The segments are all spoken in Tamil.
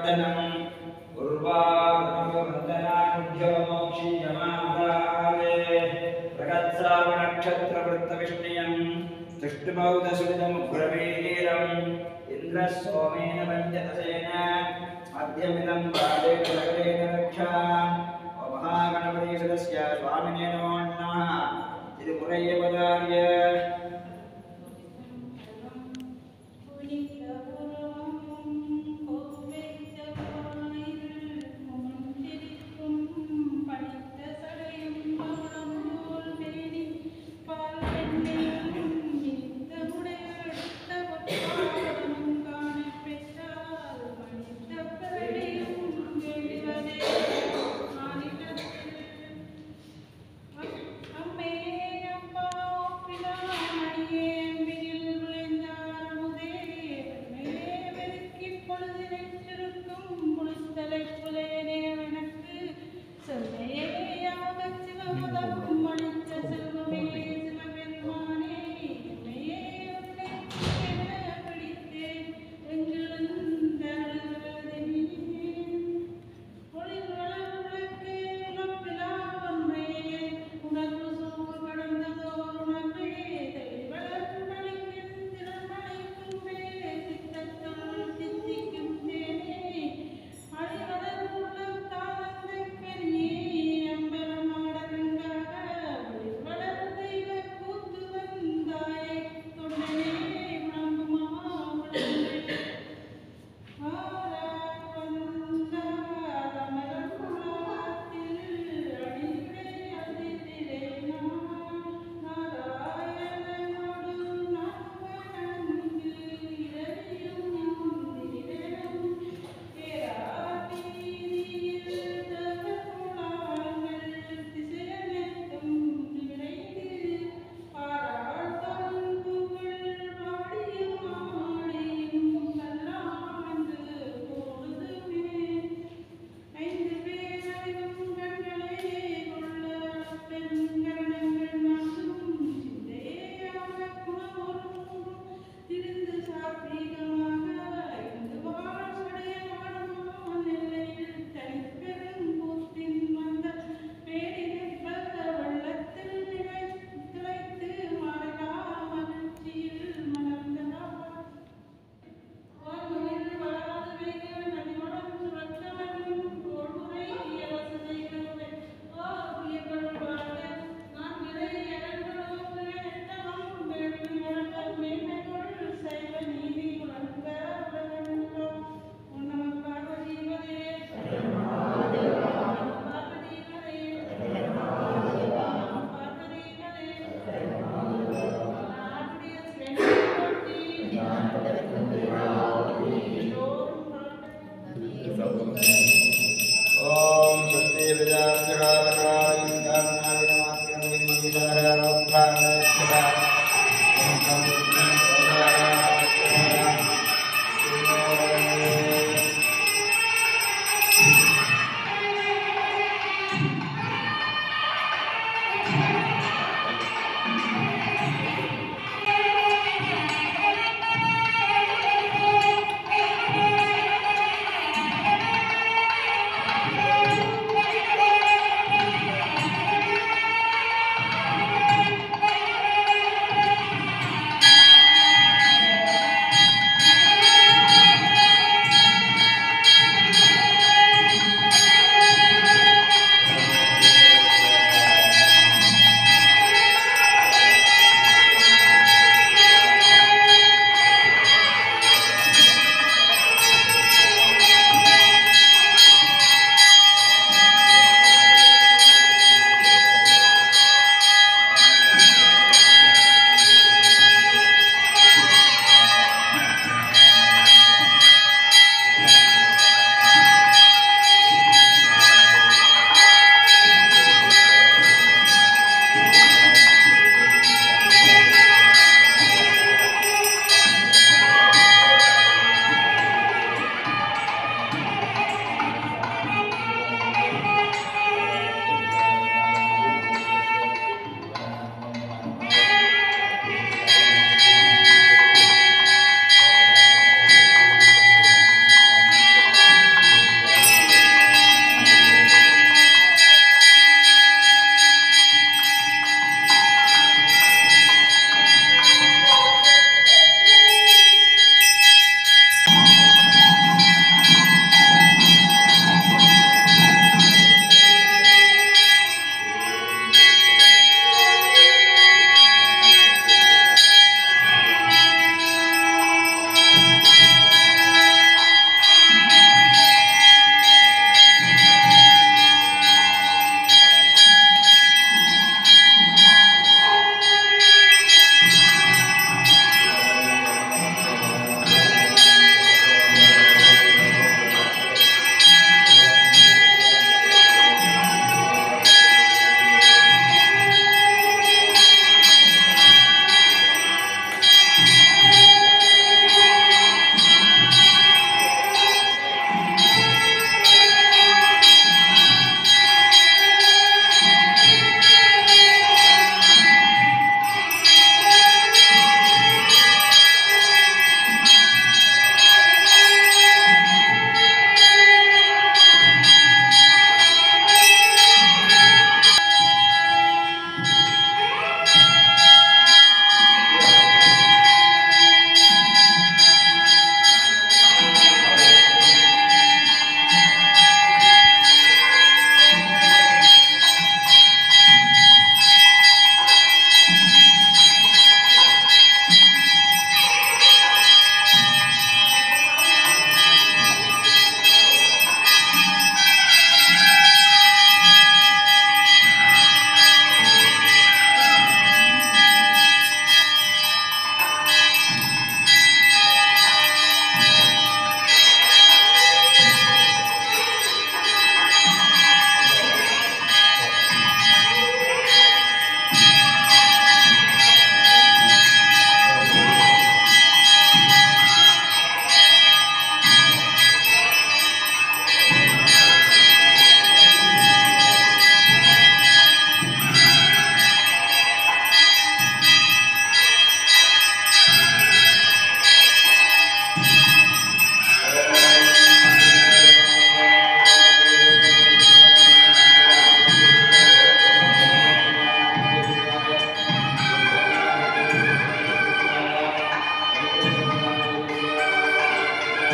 उर्वारुवन्दनाभ्यो मोक्षीयमादाले प्रगत्सावनक्षत्रवृत्तविष्णियम् तुष्टुमौदसुविदमुग्रवीरम् इन्द्रस्सोमेन पञ्चदशेन मध्यमिदं बालेन रक्षा महागणपति सदस्य स्वामिने नमो नमः तिरुमुरय्यपदार्य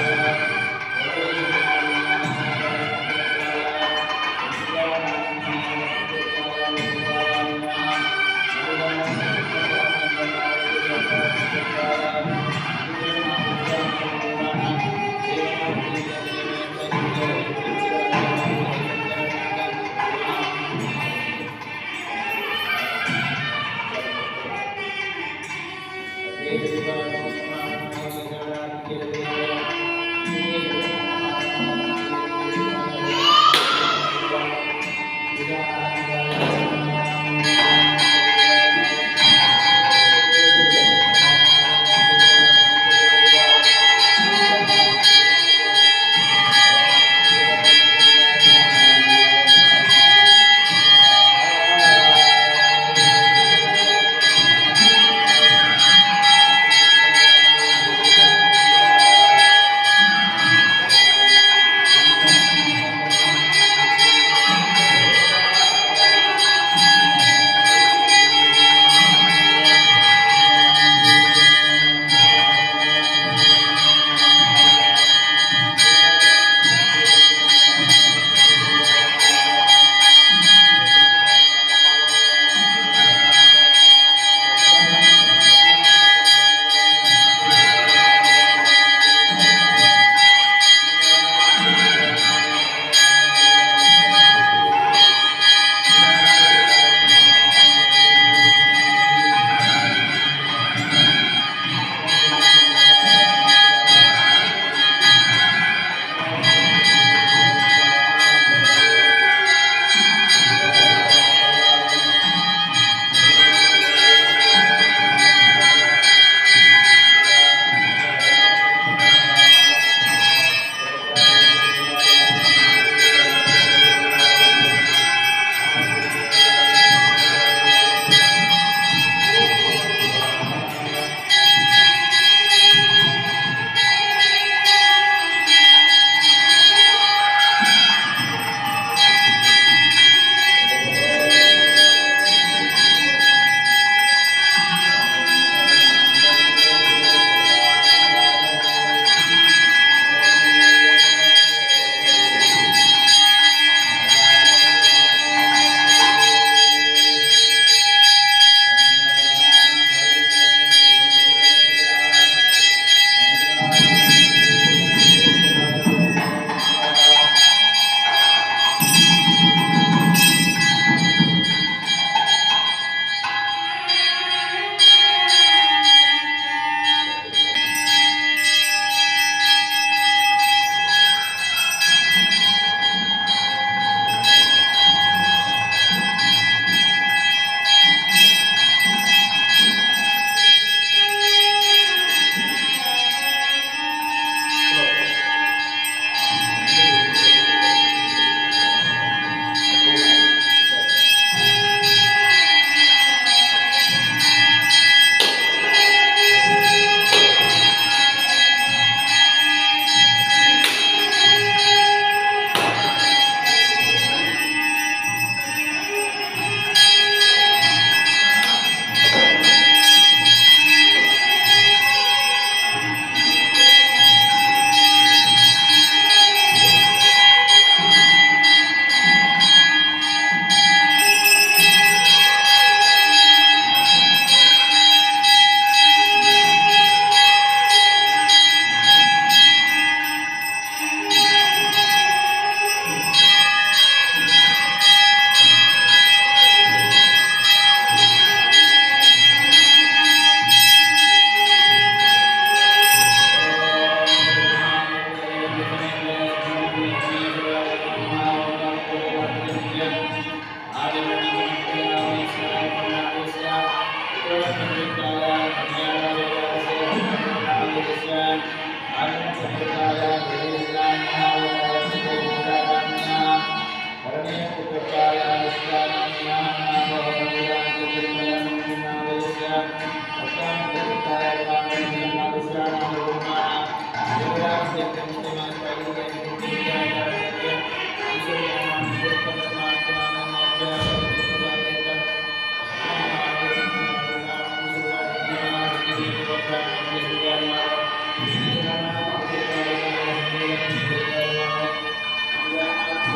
Thank you.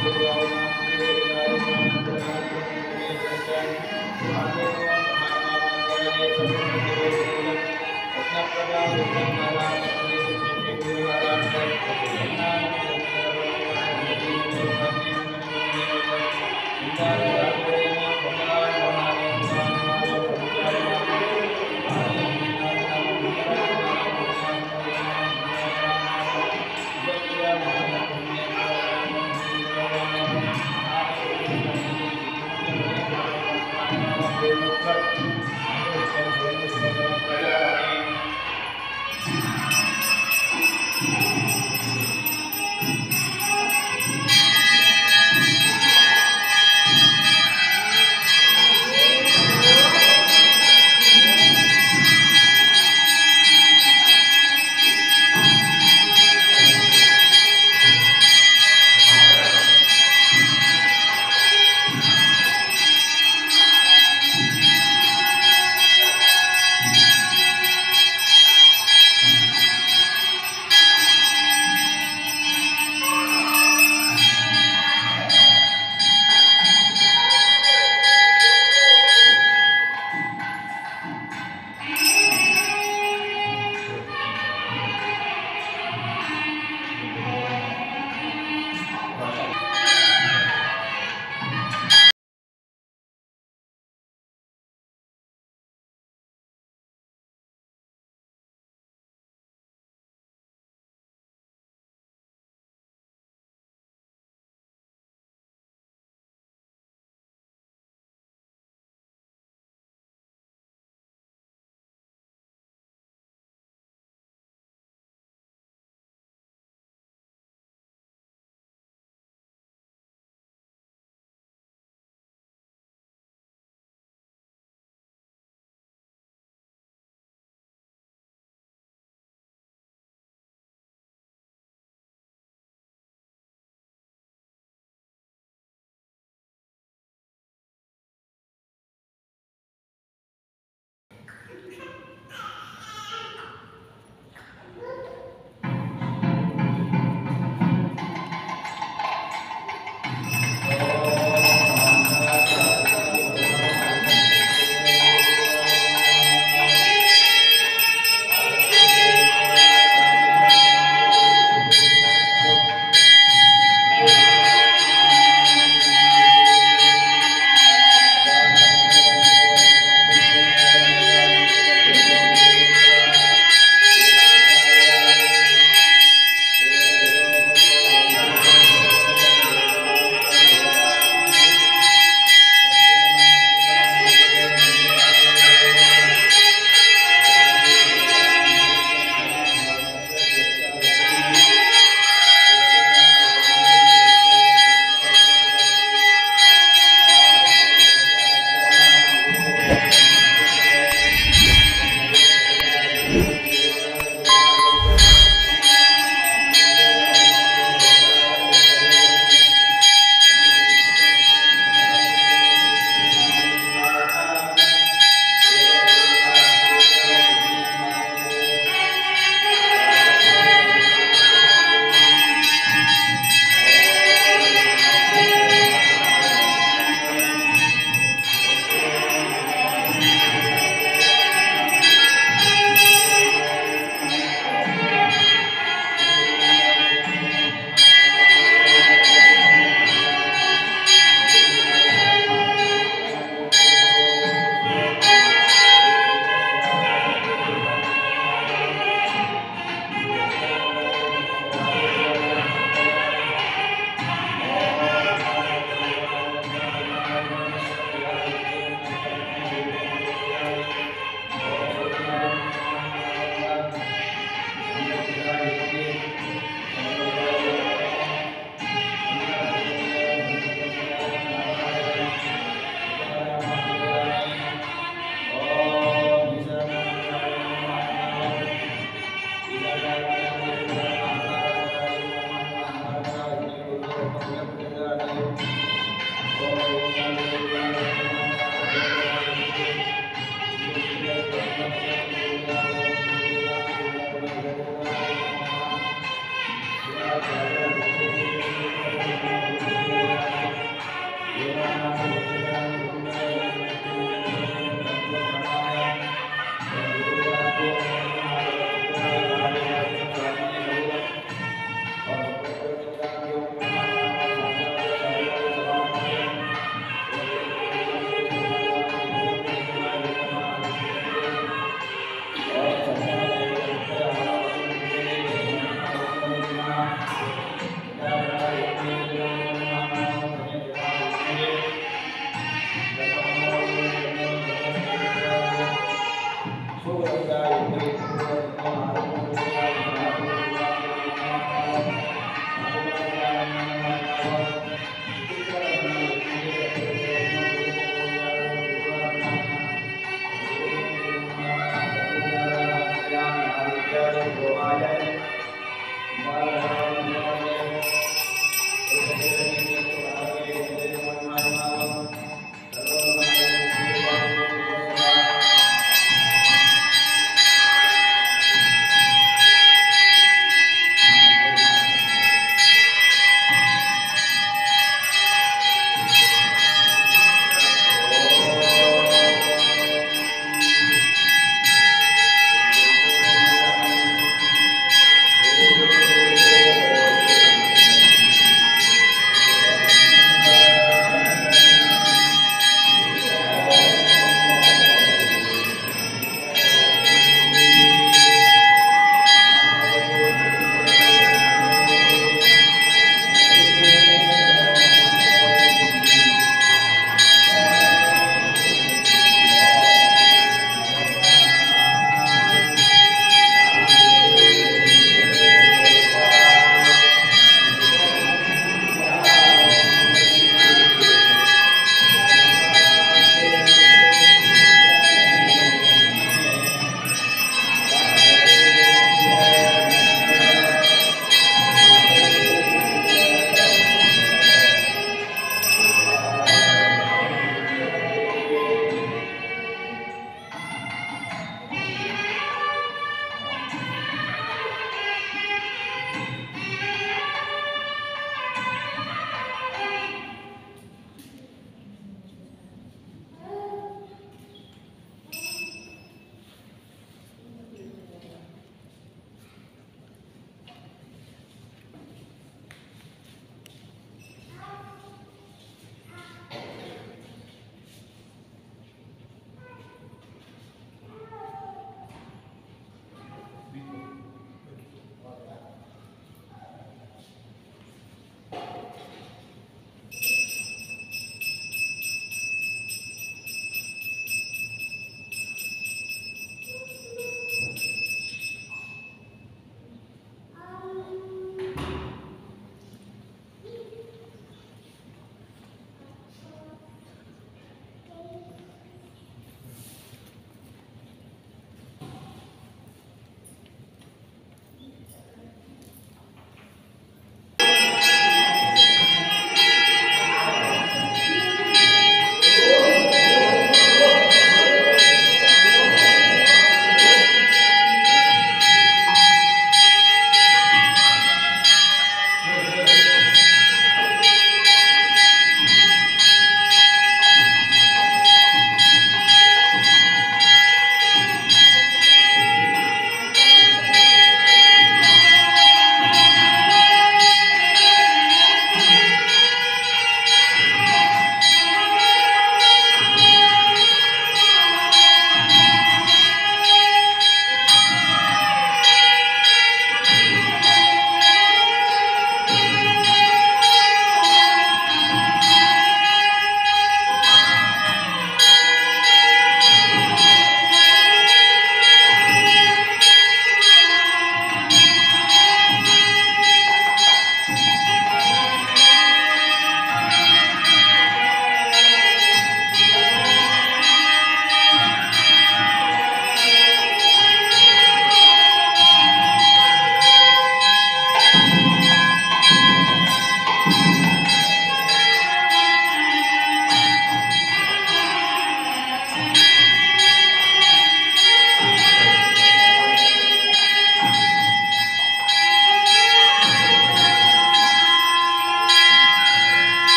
Thank you.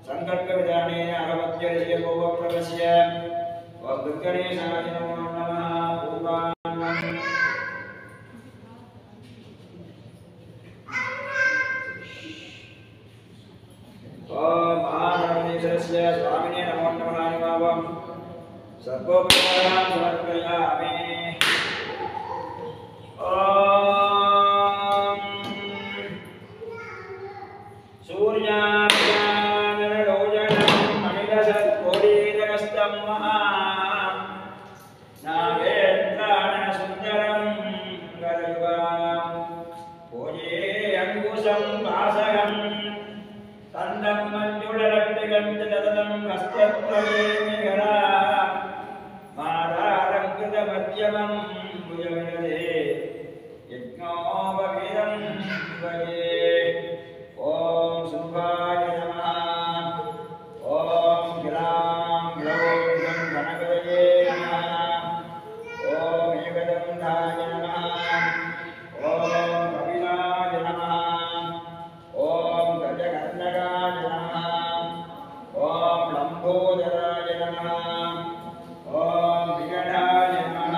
संकल्प विधानेन अहमत्यस्य गोवप्रवस्य ओम दुर्गणेशाय नमो नमः पूर्वाङ्गम् ओम महागणेशस्य स्वामिने नमो नमः निवावम् सर्वोपचारान् समर्पयामि ओम सूर्याभ्यानरोजनं मणिरसत्कोटीरकस्तं महा नागेन्द्राणसुन्दरं गरुडां भोजे अङ्कुशं वासगं तन्नं मञ्जुलरक्तिगं तदनं हस्तत्रये मेघला मादारङ्कृतमध्यमं भुजविदधे यज्ञोपवीरं भजे ओम सुभाय नमः ओम गिरां ग्लौं गं गणपतये नमः ओम एकदन्धाय नमः ओम कपिलाय नमः ओम गजकर्णकाय नमः ओम लंबोदराय नमः ओम विकटाय नमः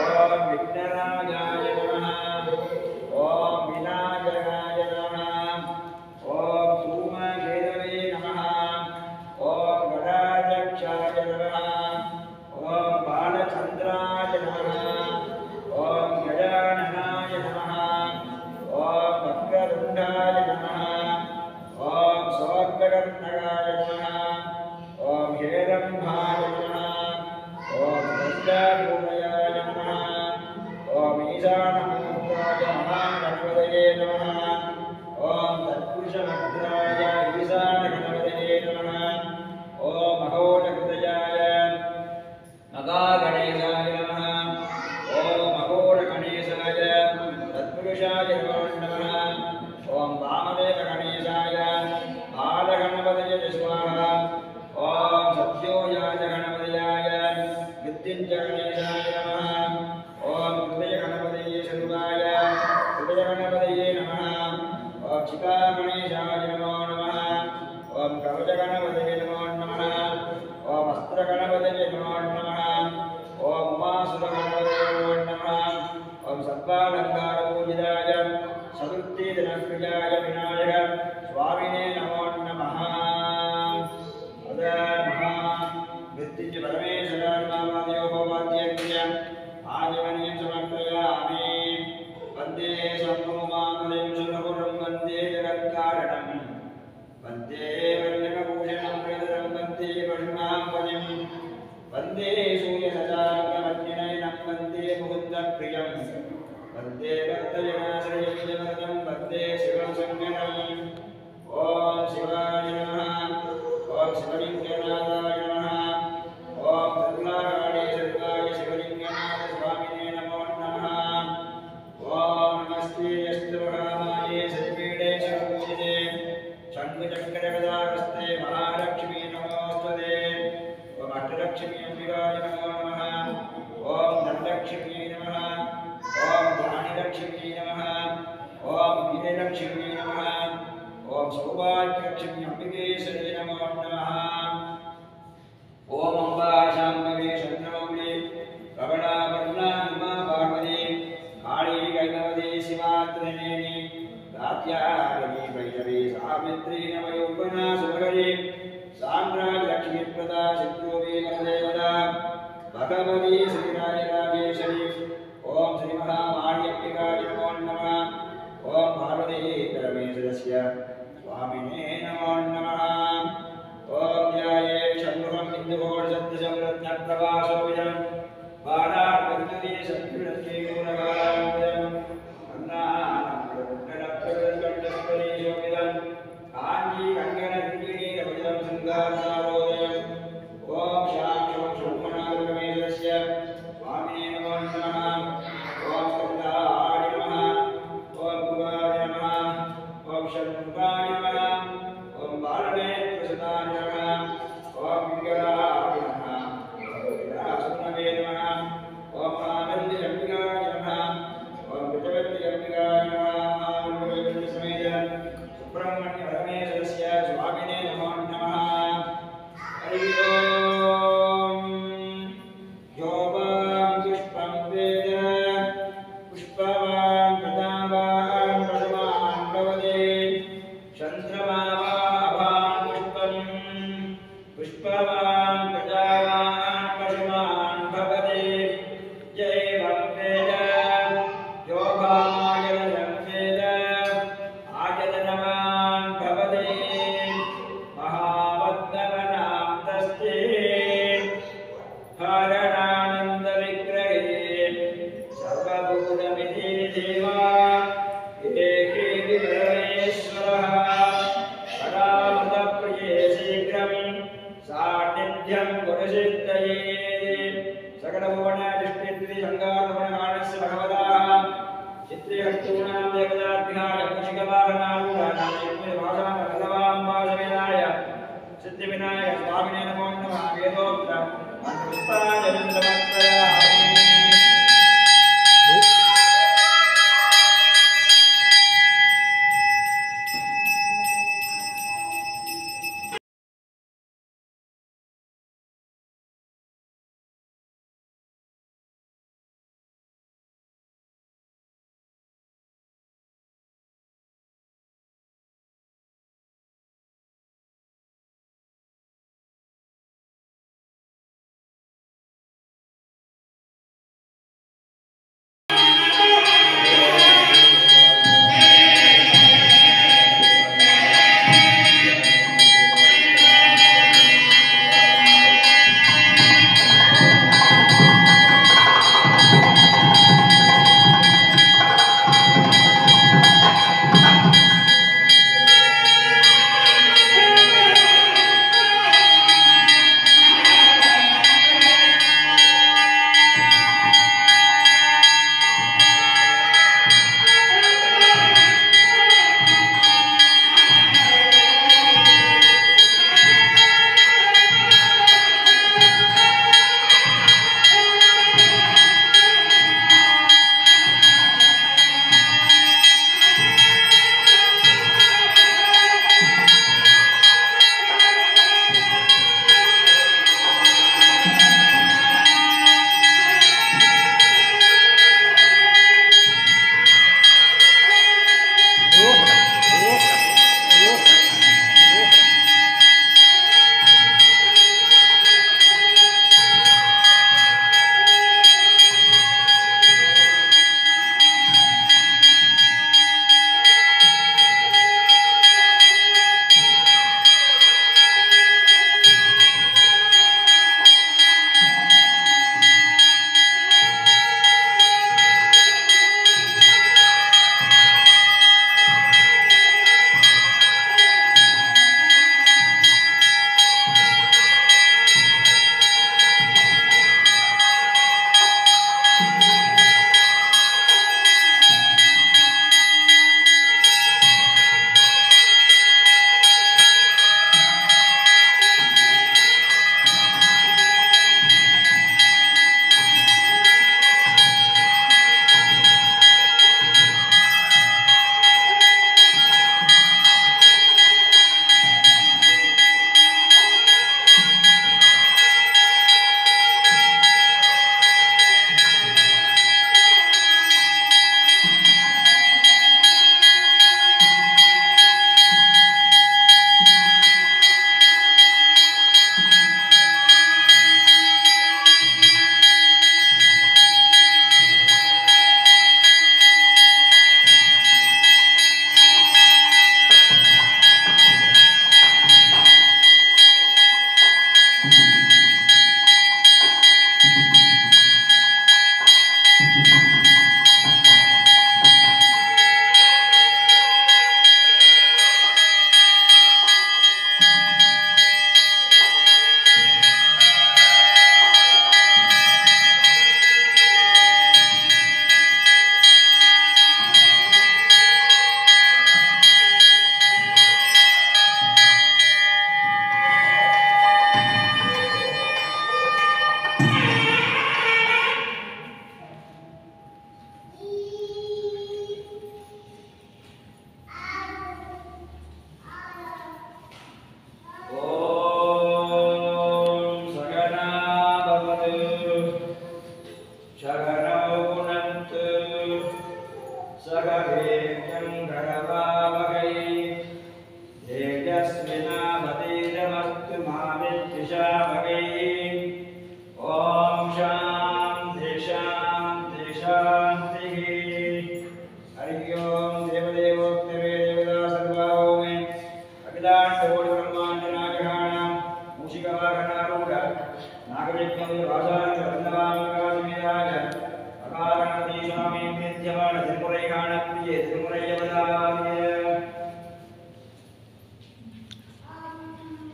ओम विघ्नराजाय नमः ओम विनायकाय नमः ओम धूमकेतवे नमः ओम गदाध्यक्षाय नमः ओम बालचन्द्राय नमः ओम गजाननाय नमः ओम वक्रतुण्डाय नमः ओम सौर्यकर्णकाय नमः ओम हेरम्भाय नमः ओम वज्रभूमयाय नमः ओम ईशानमूर्ताय महागणपतये नमः ओम तत्पुरुषमग्राय ईशानगणपतये नमः ओम महोदकृतयाय मगागणेशाय नमः ओम महोदगणेशाय तत्पुरुषाय नमो नमः ओम वामदेवगणेशाय बालगणपतये स्वाहा ओम सत्योजाय गणपतयाय मृत्युञ्जयगणेशाय नमः ओम हृदयगणपतये सर्वाय हृदयगणपतये नमः ओम चिकागणेशाय नमो नमः ओम कवचगणपतये नमो नमः ओम अस्त्रगणपतये नमो नमः ओम उमासुरगणपतये नमो नमः ओम सर्वालङ्कारपूजिताय चतुर्थीदिनक्रियाय विनायक स्वामिने नमो नमः मृत्युञ्जय परमेश्वराय मामादेवोपाध्यक्षं आजमनीयं समर्पयामि वन्दे सम्भूमामलिं सुरगुरुं वन्दे जगत्कारणं वन्दे वल्लभभूषणं प्रियतरं वन्दे पशुनां वन्दे सूर्यसचारकमग्निनयनं वन्दे मुकुन्दप्रियं वन्दे भक्तजनाश्रयं वन्दे शिवसङ्गणम् ॐ शिवाय नमः ॐ शिवलिङ्गनाथाय नमः ॐ दुर्गागणेशाय शिवलिङ्गनाथ स्वामिने नमो नमः ॐ नमस्ते अस्तु महामाये सत्पीडे शिवपूजिते शङ्खचक्रगदाहस्ते महालक्ष्मी नमोस्तुते ॐ अष्टलक्ष्मी अम्बिकाय नमो नमः ॐ धनलक्ष्मी नमः ॐ ध्यानलक्ष्मी नमः ॐ वीरलक्ष्मी नमः ओम सौभाग्यलक्ष्मी अंबिकेश्वरी नमो नमः ओम अम्बा शाम्भवी चन्द्रमौली कमला वर्णा उमा पार्वती काली गैनवती शिवात्रिनेनी दात्यायनी भैरवी सावित्री नवयौवना सुभगरी सांद्रा लक्ष्मीप्रदा चित्रोवी वरदेवता भगवती श्रीराजराजेश्वरी ओम श्री महामार्यम्बिकाय नमो नमः ओम पार्वती परमेश्वरस्य स्वामिने नमो नमः ओम ध्याये शम्भुं बिन्दुघोषसत्यसंरत्नप्रभासोऽयं बाणार्कविद्युते सत्युरस्ये गुणगारामयम् अन्नानन्दकण्ठस्फुरत्कण्ठस्फुरीशोभितं काञ्चीकङ्कणकिङ्किणीरविदं शृङ्गारसारोदयम् ओम शां शं शम्भुनाथपरमेश्वरस्य स्वामिने नमो नमः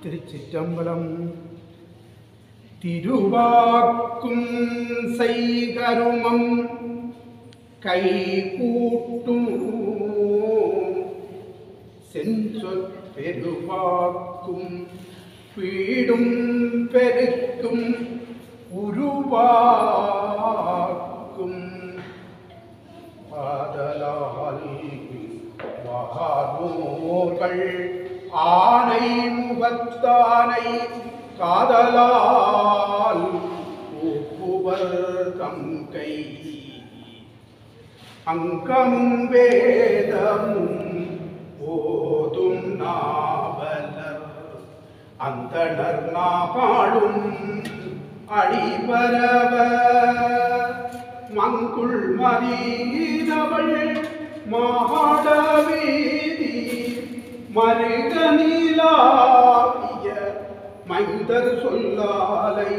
திருச்சிற்றம்பலம். திருவாக்கும் செய்கருமம் கைகூட்டும் செஞ்சொற் பெருவாக்கும் பீடும் பெருக்கும் உருவாக்கும் ஆதலால் வானோர்கள் ஆனை முகத்தானை காதலால் ஒப்புவர் தங்கை அங்கமும் வேதமும் ஓதும் நாவலர் அந்தணர் நாகாளும் அடிபரவ மங்குள் மதீனவள் மாட வீதி மருக நீலாவிய மைந்தர் சொல்லாலை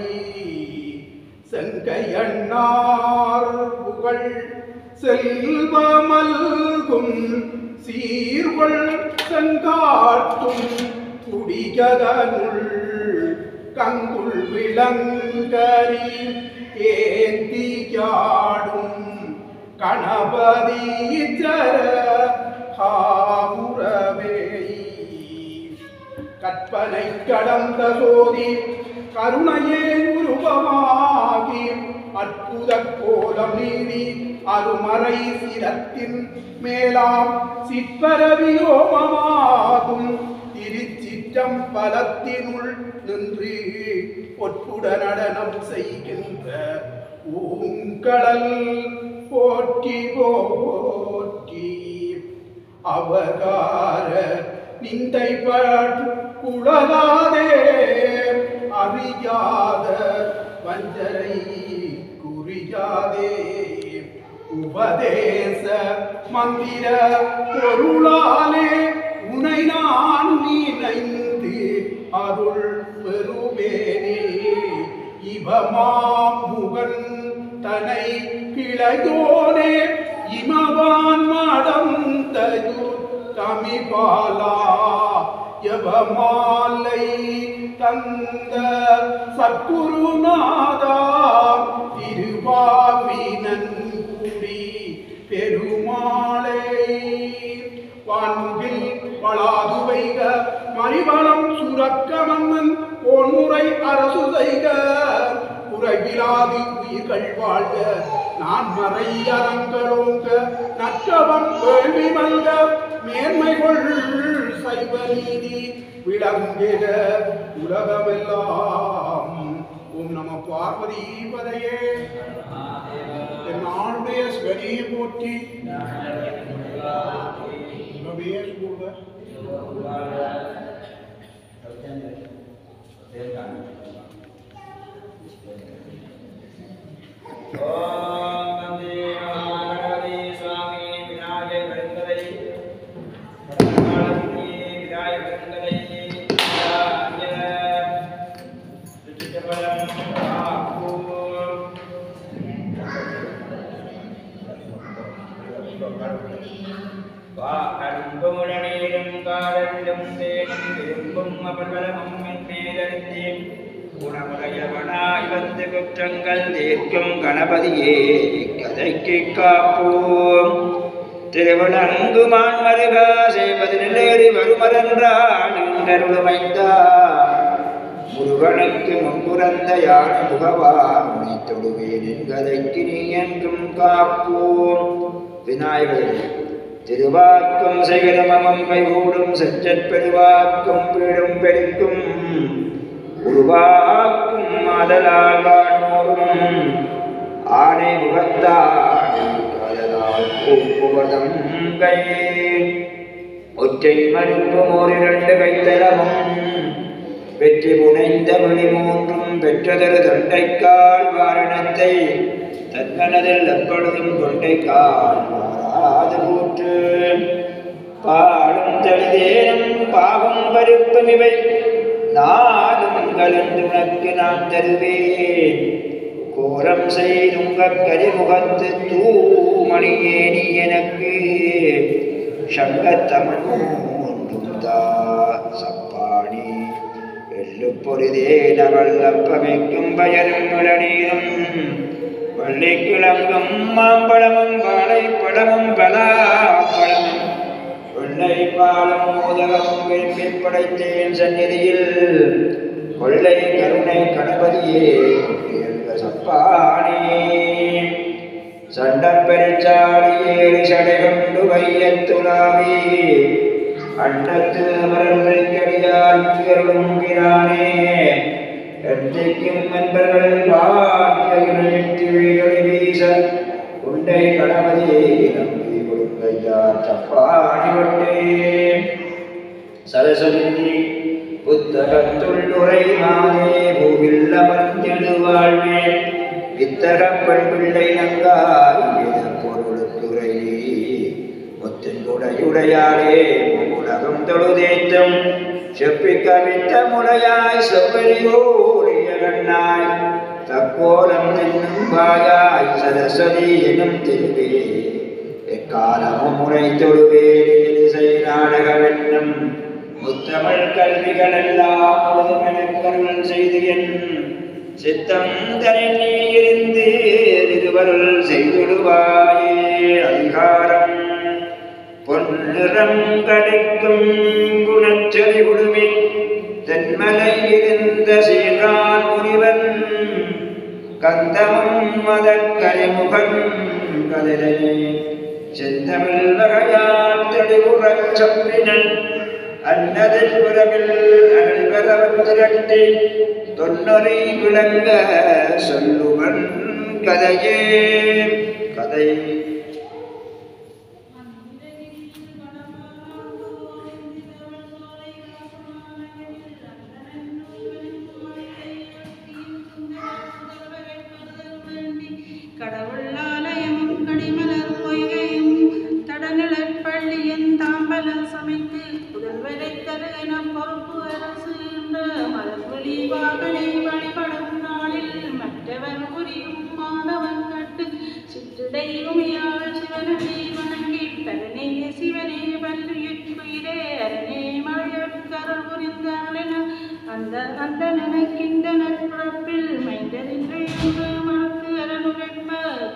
செங்கையண்ணார் புகழ் செல்வமல்கும் சீர்வள் செங்காட்டும் குடிகதனுள் கங்குள் விளங்கரி ஏந்தியாடும் கணபதி ஜர காமுரவே கற்பனை கடந்த சோதி கருணையே உருவமாகி அற்புத கோலம் நீதி அருமறை சிரத்தின் மேலாம் சிற்பரவியோமமாகும் திருச்சிற்றம்பலத்தினுள் நின்று பொற்புட நடனம் செய்கின்ற பூங்கடல் போற்றி போற்றி அவகார நிந்தை பற்று குழலாதே அறியாத வஞ்சரை குறியாதே உபதேச மந்திர பொருளாலே உனை நான் நினைந்து அருள் பெறுவேனே இவமாமுகன் தனை கிளையோனே இமவான் மடம் தயுர் தமிபாலா யவமாலை தந்த சத்குருநாதா திருவாவினன்குடி பெருமாளே வான்முகில் வளாதுவைக மணிவளம் சுரக்க மன்னன் பொன்முறை அரசு செய்க குறைவிலாது உயிர்கள் வாழ்க நான் மறை அரங்கரோங்க நற்றவம் வேள்வி மல்க மேன்மைகள் சைவ நீதி விளங்கிட உலகமெல்லாம். ஓம் நம பார்வதி பதையே. நாளுடைய ஸ்வரியை போற்றி குற்றங்கள் தீர்க்கும் கணபதியே கதைக்கு காப்போம். திருவிழங்குமான் மருகா செய்வது நிலேறி வருமரன்றாடுமைந்தார் முருகனுக்கு முன்புறந்த யானை முகவா உனை தொடுவேனின் கதைக்கு நீ என்றும் காப்போம். விநாயகர் திருவாக்கும் செய்கிறமம் கைகூடும் செஞ்சற் பெருவாக்கும் பீடும் பெருக்கும் உருவாக்கும் மாதலால் வானோரும் ஆனை முகத்தால் பூப்புவதம் கை ஒற்றை மருப்பும் ஓரிரண்டு கைத்தலமும் வெற்றி புனைந்த மணி மூன்றும் பெற்றதொரு தொண்டைக்கால் வாரணத்தை தன்மனதில் எப்பொழுதும் கொண்டைக்கால் மாறாது கூற்று பாடும் தளிதேனும் பாவம் பருப்பும் இவை நாடும் கலந்து உனக்கு நான் தருவேன். கோரம் செய்துங்க கரிமுகத்து தூமணியே நீ எனக்கு சங்கத்தமன் ஒன்றும் தா சப்பாணி எள்ளு பொழுதே நவல்லப்பமைக்கும் பயரும் இளநீரும் வள்ளிக்கிழங்கும் மாம்பழமும் வாழைப்பழமும் பலாப்பழமும் கொள்ளை பாலம் மோதகமும் விரும்பி படைத்தேன் சந்நிதியில் கொள்ளை கருணை கணபதியே சப்பானே சண்டப்பெருச்சாடி ஏறி சடை கொண்டு வையத்துலாவே அண்டத்து அமரர்களில் அருளும் பிரானே எத்தைக்கும் நண்பர்கள் வாழ்க்கையில் வீச உண்டை கணவதி நம்பி கொடுங்கையா சப்பானி வட்டே சரஸ்வதி புத்தகத்துள்ளுரை மாதே பூவில் அமர்ந்திடுவாழ்வே வித்தக பெண் பிள்ளை நங்காய் பொருளுத்துறை முத்தின்குடையுடையாளே உலகம் தொழுதேத்தும் செப்பிக்க வித்த முளையாய் செவ்வரியோடிய கண்ணாய் தக்கோலம் என்னும் வாயாய் சரஸ்வதி எனும் திருவே எக்காலமும் முறை தொழுவேலிசை நாடகவென்னும் முத்தமிழ் கல்விகள் எல்லாம் முழுதுமெனக்கருள் செய்து என் சித்தம் தனி இருந்து இருவருள் செய்திடுவாயே அதிகாரம் பொன்னிறம் கிடைக்கும் குணச்சொலி உடுமி தென்மலை இருந்த சீரான் முனிவன் கந்தமும் மதக்கரிமுகன் கதிரனே செந்தமிழ் வகையால் தெளிவுறச் சொப்பினன் அன்னதில் புறவில் அருள்வரவன் திரட்டி தொன்னொறி விளங்க சொல்லுவன் கதையே கதை கடவுளாலயமும் கடிமலர் பொய்கையும் தடநிழற் பள்ளியின் தாம்பலம் சமைத்து புதல்வரை தர என பொறுப்பு அரசு என்ற மலர்வழி வாகனை வழிபடும் நாளில் மற்றவர் புரியும் மாணவன் கட்டு சிற்றிடை உமையாள் சிவனடி வணங்கி பரனே சிவனே வல்லுயிர்க்குயிரே அரணே மழையற்கருள் புரிந்தாளென அந்த அந்த நினைக்கின்ற நற்பிறப்பில் மைந்தனின்றே என்று மனத்து அரணுகென்ப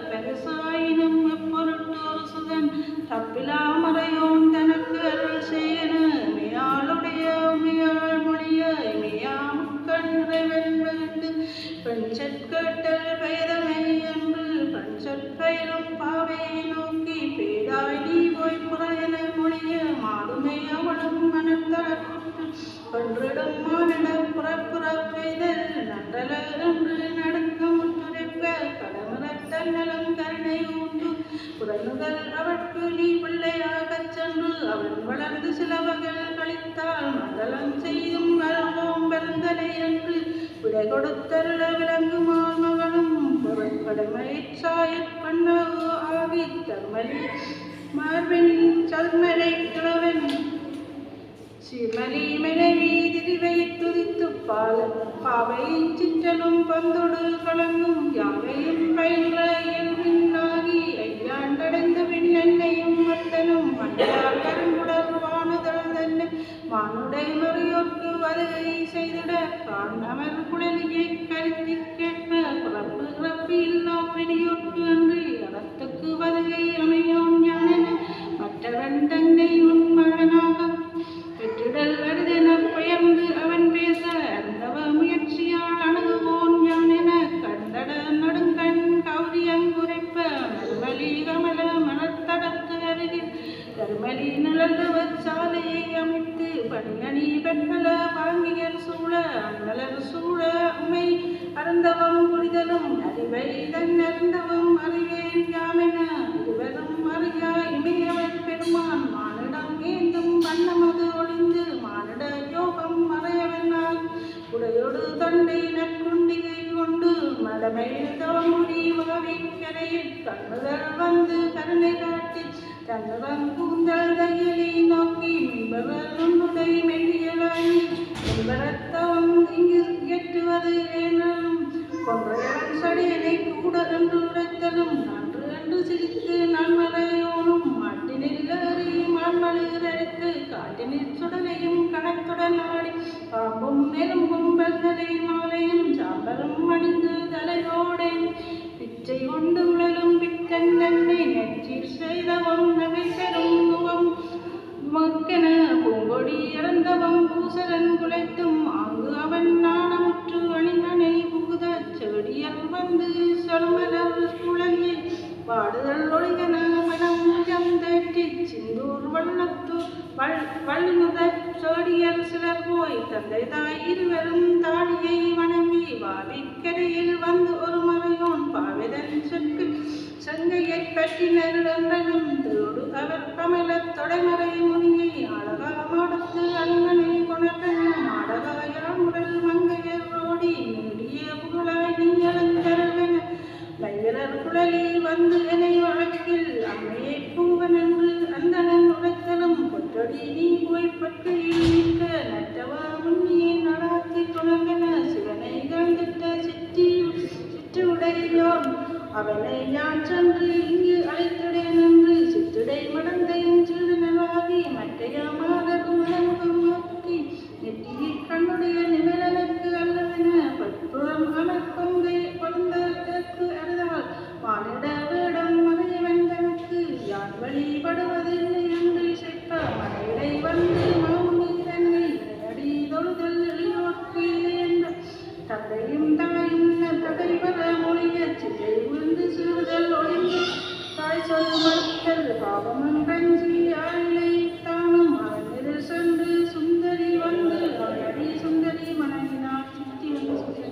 பெருசாயினும் எப்பொருட்டு ஒரு சுதன் தப்பிலா மறையோன் தனக்கு அருள் செய்யன மெய்யாளுடைய உமையாள் மொழிய இமையா முக்கண் நிறைவன் வேண்டு பஞ்சற்கட்டல் பேதமை என்று பஞ்சற்பயிலும் பாவையை நோக்கி பேதாய் நீ போய் புறையன மொழிய மாதுமை அவளும் மனத்தளப்புற்று ஒன்றிடம் மானிட புறப்புறப்பெய்தல் நன்றல என்று நடுக்கமுற்றுரைப்ப கடமரத்தன்னலம் கருணை ஊன்று புறனுதல் அவற்கு நீ பிள்ளையாகச் சென்று அவன் வளர்ந்து சில வகல் கழித்தால் மண்டலம் செய்தும் வருவோம் பெருந்தலை என்று விடை கொடுத்தருள விளங்குமால் மகனும் கடமைச் சாயற் பண்ணவோ ஆவி தர்மலி மார்பின் சல்மலை கிழவன் சிமலி மனைவி திரிவை துதித்து பாவையின் சிற்றலும் பந்தொடு கலங்கும் யாவையும் பயின்ற இயல்பின்னாகி ஐயாண்டடைந்த பின் என்னையும் மத்தனும் மண்டார் கருங்குடல் வானுதல் தன்னை மானுடை மறையோர்க்கு வருகை செய்திட காணவர் குடலியை கருத்தி கேட்ப பிறப்பு இறப்பு இல்லா பெரியோர்க்கு அன்றி அறத்துக்கு வருகை அமையோன் ஞானென மற்றவன் தன்னை உன் மகனாக பெற்றிடல் வருதென பெயர்ந்து அவன் பேச அந்தவ முயற்சியால் அணுகுவோன் யானென கண்டட நடுங்கண் கௌரியங்குரைப்ப நல்வழி கமல மனத்தடத்து அருகில் தர்மலி நலந்தவ சாலையை அமைத்து பணியணி வெண்மல பாங்கியர் சூழ அண்ணலர் சூழ உமை அருந்தவம் புரிதலும் அறிவை தன் அருந்தவம் அறிவேன் யாமென இருவரும் அறியா இமையவர் பெருமான் மானிடம் ஏந்தும் வண்ணமது ஒளிந்து மானிட யோகம் மறையவனால் உடையொடு தொண்டை நற்குண்டிகை கொண்டு மடமையில் தோமுடி வாவிக்கரையில் கண்ணுதல் வந்து கருணை காட்டி தன்னவன் கூந்தல் தையலை நோக்கி மின்பவர் உன்னுடை மெல்லியலாயி என்பரத்தவம் இங்கு எட்டுவது ஏனாலும் கொன்றையவன் சடியனை கூட என்று உரைத்தலும் நன்று என்று சிரித்து நன்மலையோனும் மாட்டினில் ஏறி மான்மலிரடித்து காட்டினில் சுடலையும் கணத்துடன் ஆடி பாம்பும் எறும்பும் வெல்தலை மாலையும் சாம்பலும் அணிந்து தலையோடே பிச்சை கொண்டு உழலும் பித்தன் தன்னை நெற்றில் செய்தவம் நகை பெறும் நுவம் மக்கென பூங்கொடி இறந்தவம் பூசலன் குலைத்தும் ஆங்கு அவன் நாணமுற்று அணிமனை புகுத செடியல் வந்து சொல்மலர் குழலி பாடுதல் ஒழிகன மனம் தேற்றி சிந்தூர் வள்ளத்து வள்ளுமுதற் சோடியர் சிலர் போய் தந்தை தாய் இருவரும் தாடியை வணங்கி வாவிக்கரையில் வந்து ஒரு மறையோன் பாவிதன் செங்கையைப் பற்றினர் என்றனும் தோடு அவர் கமலத் தொடைமறை முனியை அழகாமாடத்து அண்ணனை கொணர்த்தனும் ஆடகாயாமுடல் மங்கையர் ரோடி நீடிய புகழாய் நீ அலங்கரவென வைவலர் குழலி வந்து என்னை வழக்கில் அம்மையை பூவன் என்று அந்தனன் உரைத்தலும் பொற்றடி நீ போய் பற்கையில் நிற்க நட்டவா முன்னியை நடாத்தி துணங்கன சிவனை கண்டிட்ட சிற்றுடையோன் அவனை யான் சென்று இங்கு அழைத்திடேன் என்று சிற்றுடை மடந்தையும் சிறுநலாகி மற்றைய மாதர் மனமுகம் நோக்கி நெற்றி கண்ணுடைய நிமிரனுக்கு அல்லவென பற்புறம் அமர்பங்கை பழுந்தற்கு அறுதால் வானிட வேடம் மறையவன் தனக்கு யான் வழிபடுவதில்லை என்று இசைப்ப மறையிடை வந்து மாமுனி தன்னை அடி தொழுதல் எளியோர்க்கு என்ற தந்தையும் தாயும் தகை வர மொழிய சிலை விழுந்து சிறுதல் ஒழிந்து தாய் சொல் மறுத்தல் பாவமன் கஞ்சி ஆயிலை தானும் அவனில் சென்று சுந்தரி வந்து அடி சுந்தரி மனைவினார் சித்தி வந்து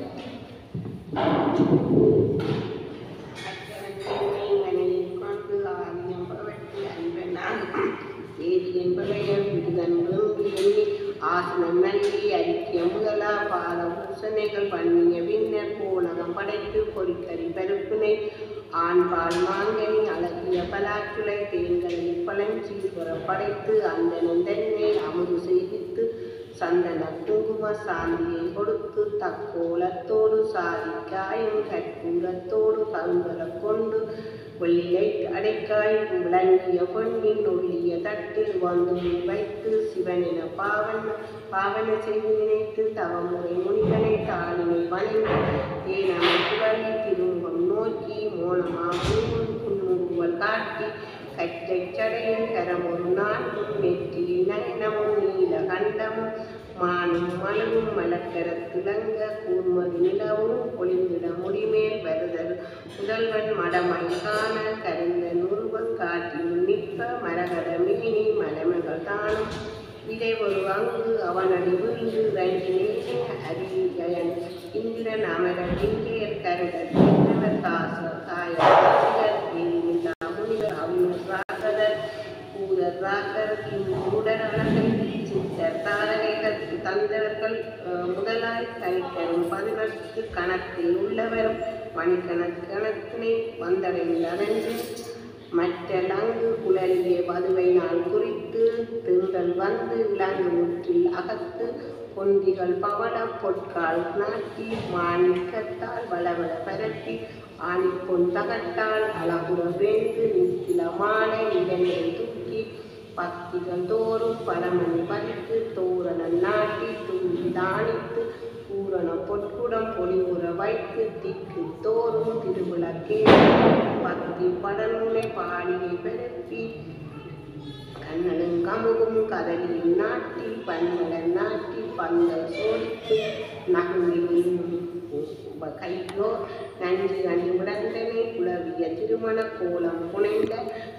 ஆசனம் நல்கி அறிக்கிய முதலா பால பூசணைகள் பண்ணிய பின்னர் போனகம் படைத்து பொறிக்கறி பருப்பினை ஆண்பால் மாங்கனி அழகிய பலாச்சுளை தேன்களை பழஞ்சீஸ்வர படைத்து அந்தனன் தென்னை அமுது செய்வித்து சந்தன குங்கும சாந்தியை கொடுத்து தக்கோலத்தோடு சாதிக்காயும் கற்பூரத்தோடு கரும்பல கொண்டு வெள்ளிலை அடைக்காய் விளங்கிய பொன்னின் ஒள்ளிய தட்டில் வந்து வைத்து சிவனின பாவன செய்து நினைத்து தவமுறை முனிகளை தாளினை வணங்கி ஏனமக்குவலி திருமுகம் நோக்கி மோனமாகும் புன்முறுவல் காட்டி கற்றை சடையும் கரமொரு நான்கும் நெற்றியில் நயனமும் நீல கண்டமும் மானும் மலவும் மலக்கரத்துலங்க கூர்மதி நிலவும் பொழிந்திட முடிமேல் வருதல் முதல்வன் மடமை காண கருந்த நுருவம் காட்டில் நிற்ப மரகத மீனி மலமகள் தானும் இதை ஒரு அங்கு அவனடி விழுந்து ரஞ்சினி அரியன் இந்திரன் அமர இங்கேயர் கருடர் இந்திரவர் காயர் முனிவர் அவினர் ராகதர் பூதர் ராகர் உடல் அழகை சித்தர் தாரகைகள் தந்தவர்கள் முதலாய் கணிக்கரும் 18 கணத்தில் உள்ளவரும் மணிக்கணக்கினை வந்தடைந்தடைந்து மற்ற லங்கு குழலிய வதுவை நாள் குறித்து திங்கள் வந்து இலங்கு முற்றில் அகத்து பொந்திகள் பவள பொற்கால் நாட்டி மாணிக்கத்தால் வளவள பரப்பி ஆணிப்பொன் தகட்டால் அழகுற வேந்து நித்தில மாலை இடங்களை தூக்கி பக்திகள் தோறும் பரமணி பறித்து தோரணம் நாட்டி தூங்கி தானித்து பூரண பொற்குடம் பொலிவுற வைத்து திக்கு தோறும் திருவிளக்கே பக்தி படநூலை பாடியை பரப்பி கண்ணனும் கமுகும் கதலியும் நாட்டி பன்மலர் நாட்டி பந்தல் சோடித்து நகுமிலும் கையோ நன்றி அணிவுடந்தனை குளவிய திருமண கோலம் புனைந்த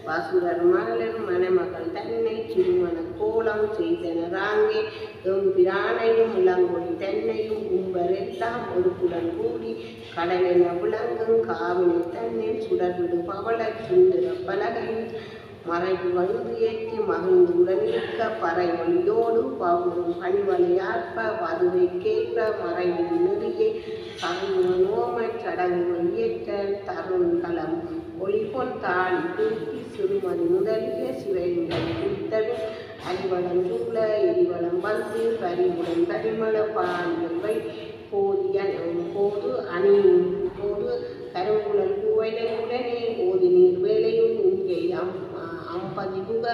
வசுரர் மகளன் மணமகள் தன்னை திருமண கோலம் செய்தனராங்கே எம்பிரானையும் இளங்கொடி தன்னையும் கும்பரெல்லாம் ஒருக்குடன் கூடி கடலென விளங்கும் காவினை தன்னை சுடர்விடு பவள சுந்தர பலகையில் மறைவு வந்து ஏற்றி மகிழ்ந்து உடனிருக்க பறை ஒளியோடு பவுரும் பணிவலையாற்ப வதுவை கேட்ப மறைவில் நெறியே சமூக சடங்குகள் ஏற்ற தருண்களம் ஒளிபொன் தாழி தூக்கி சிறுமதி முதலிய சிவைகள் குறித்தது அறிவளம் சூழ எரிவளம் வந்து பரிவுடன் பரிமள பாலியல்வை போதிய போது அணியும் போது கருங்குழல் பூவையுடனே ஓதி நீர் வேலையும் இங்கே அம்பதிபுக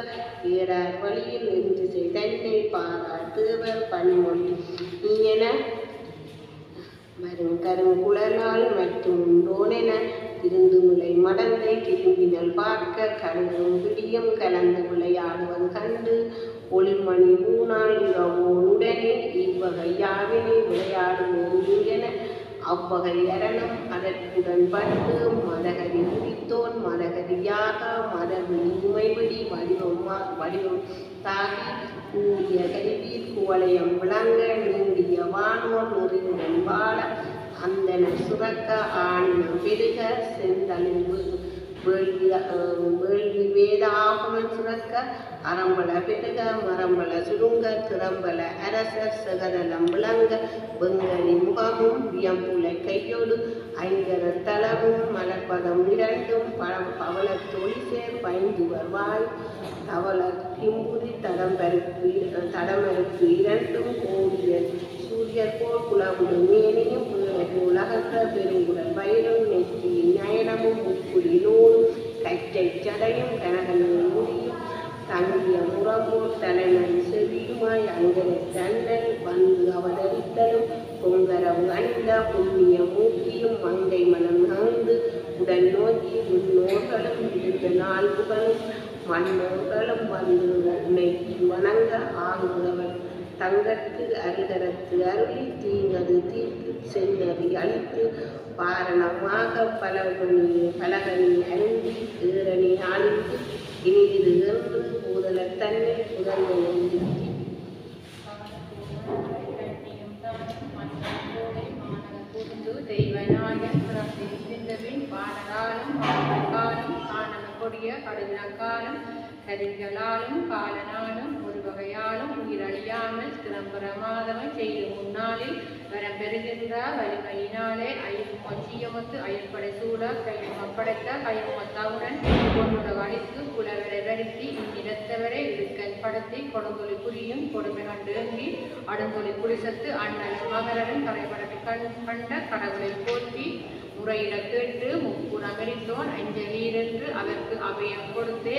ஏறார் வழியில் என்று செய்தன்னை பாராட்டுவர் பணிமொழி நீயென வரும் கருங்குழலால் மற்றும் உண்டோனென திருந்துமுலை மடந்தை திரும்பினல் பார்க்க கடுகும் பிடியும் கலந்து விளையாடுவது கண்டு ஒளிமணி ஊனால் உறவோனுடனே இவ்வகை யாவினை விளையாடுவோம் என அவ்வகை அரணம் அதற்குடன்பட்டு மதகரி முடித்தோன் மதகரியாக மதவெளி உமைவெளி வடிவம் தாகி கூடிய கருவியில் குவளையம் விளங்க நீண்டிய வானோர் நெறியுடன் வாழ அந்தனர் சுரக்க ஆணினம் பெருக செந்தலில் வேள்வி வேத ஆகமன் சுரக்க அறம்பல பெருக மரம்பல சுருங்க திறம்பல அரசர் செகதலம் விளங்க வெங்கரி முகமும் வியம்புலை கையோடு ஐங்கர தலமும் மலர்பதம் இரண்டும் பவள தொழிசேர் பைந்துவர் வாய் தவள கிம்புரி தடமறுப்பு இரண்டும் கோடிய சூரியர் போல் குலவுடு மேனியும் உலகத்த பெருங்குடல் வயிறும் நெற்றியின் நயனமும் முக்குடி நூலும் கச்சை சடையும் கனகனின் முடியும் தங்கிய முறம்போல் தலைநன் செவியுமாய் அங்கரை தண்டல் வந்து அவதரித்தலும் பொங்கரவு அணிந்த புண்ணிய மூக்கியும் மங்கை மனம் நகர்ந்து உடல் நோக்கி முன்னோர்களும் இருந்த நாள்புகளும் மன்னோர்களும் வந்து உன்னை வணங்க ஆங்குறவன் தங்கத்து அருகரத்து அருளி தீங்கது தீர்த்து சென்னறி அழித்து பாரணமாக பலகனி அருந்தி ஏரணி ஆளித்து இனிது என்று பூதல தன்னை புதல்வனை நிறுத்தி தெய்வநாயகன் பிறந்திருந்தபின் பாடகாலம் காலம் காணல கொடிய கடுநக்காலம் கதிர்களாலும் காலனாலும் ஒரு வகையாலும் உயிரழியாமல் திறம்புற மாதவன் செய்து முன்னாளில் வரம் பெறுகின்ற வலிமையினாலே ஒச்சியமத்து அயற்படை சூழ கைமுகப்படைத்த கைமுகத்தாவுடன் பொன்னுட அழித்து புலவரை வருத்தி இந்நிலத்தவரை இடுக்கல் படுத்தி கொடுங்கொலி புரியும் கொடுமை கண்டு அடுங்கொலி புலிசத்து அண்ணன் மகரன் கரைபடத்தை கண்ட கடவுளை போற்றி முறையிட கேட்டு முப்புறமெரித்தோன் அஞ்சலீரென்று அதற்கு அபயம் கொடுத்தே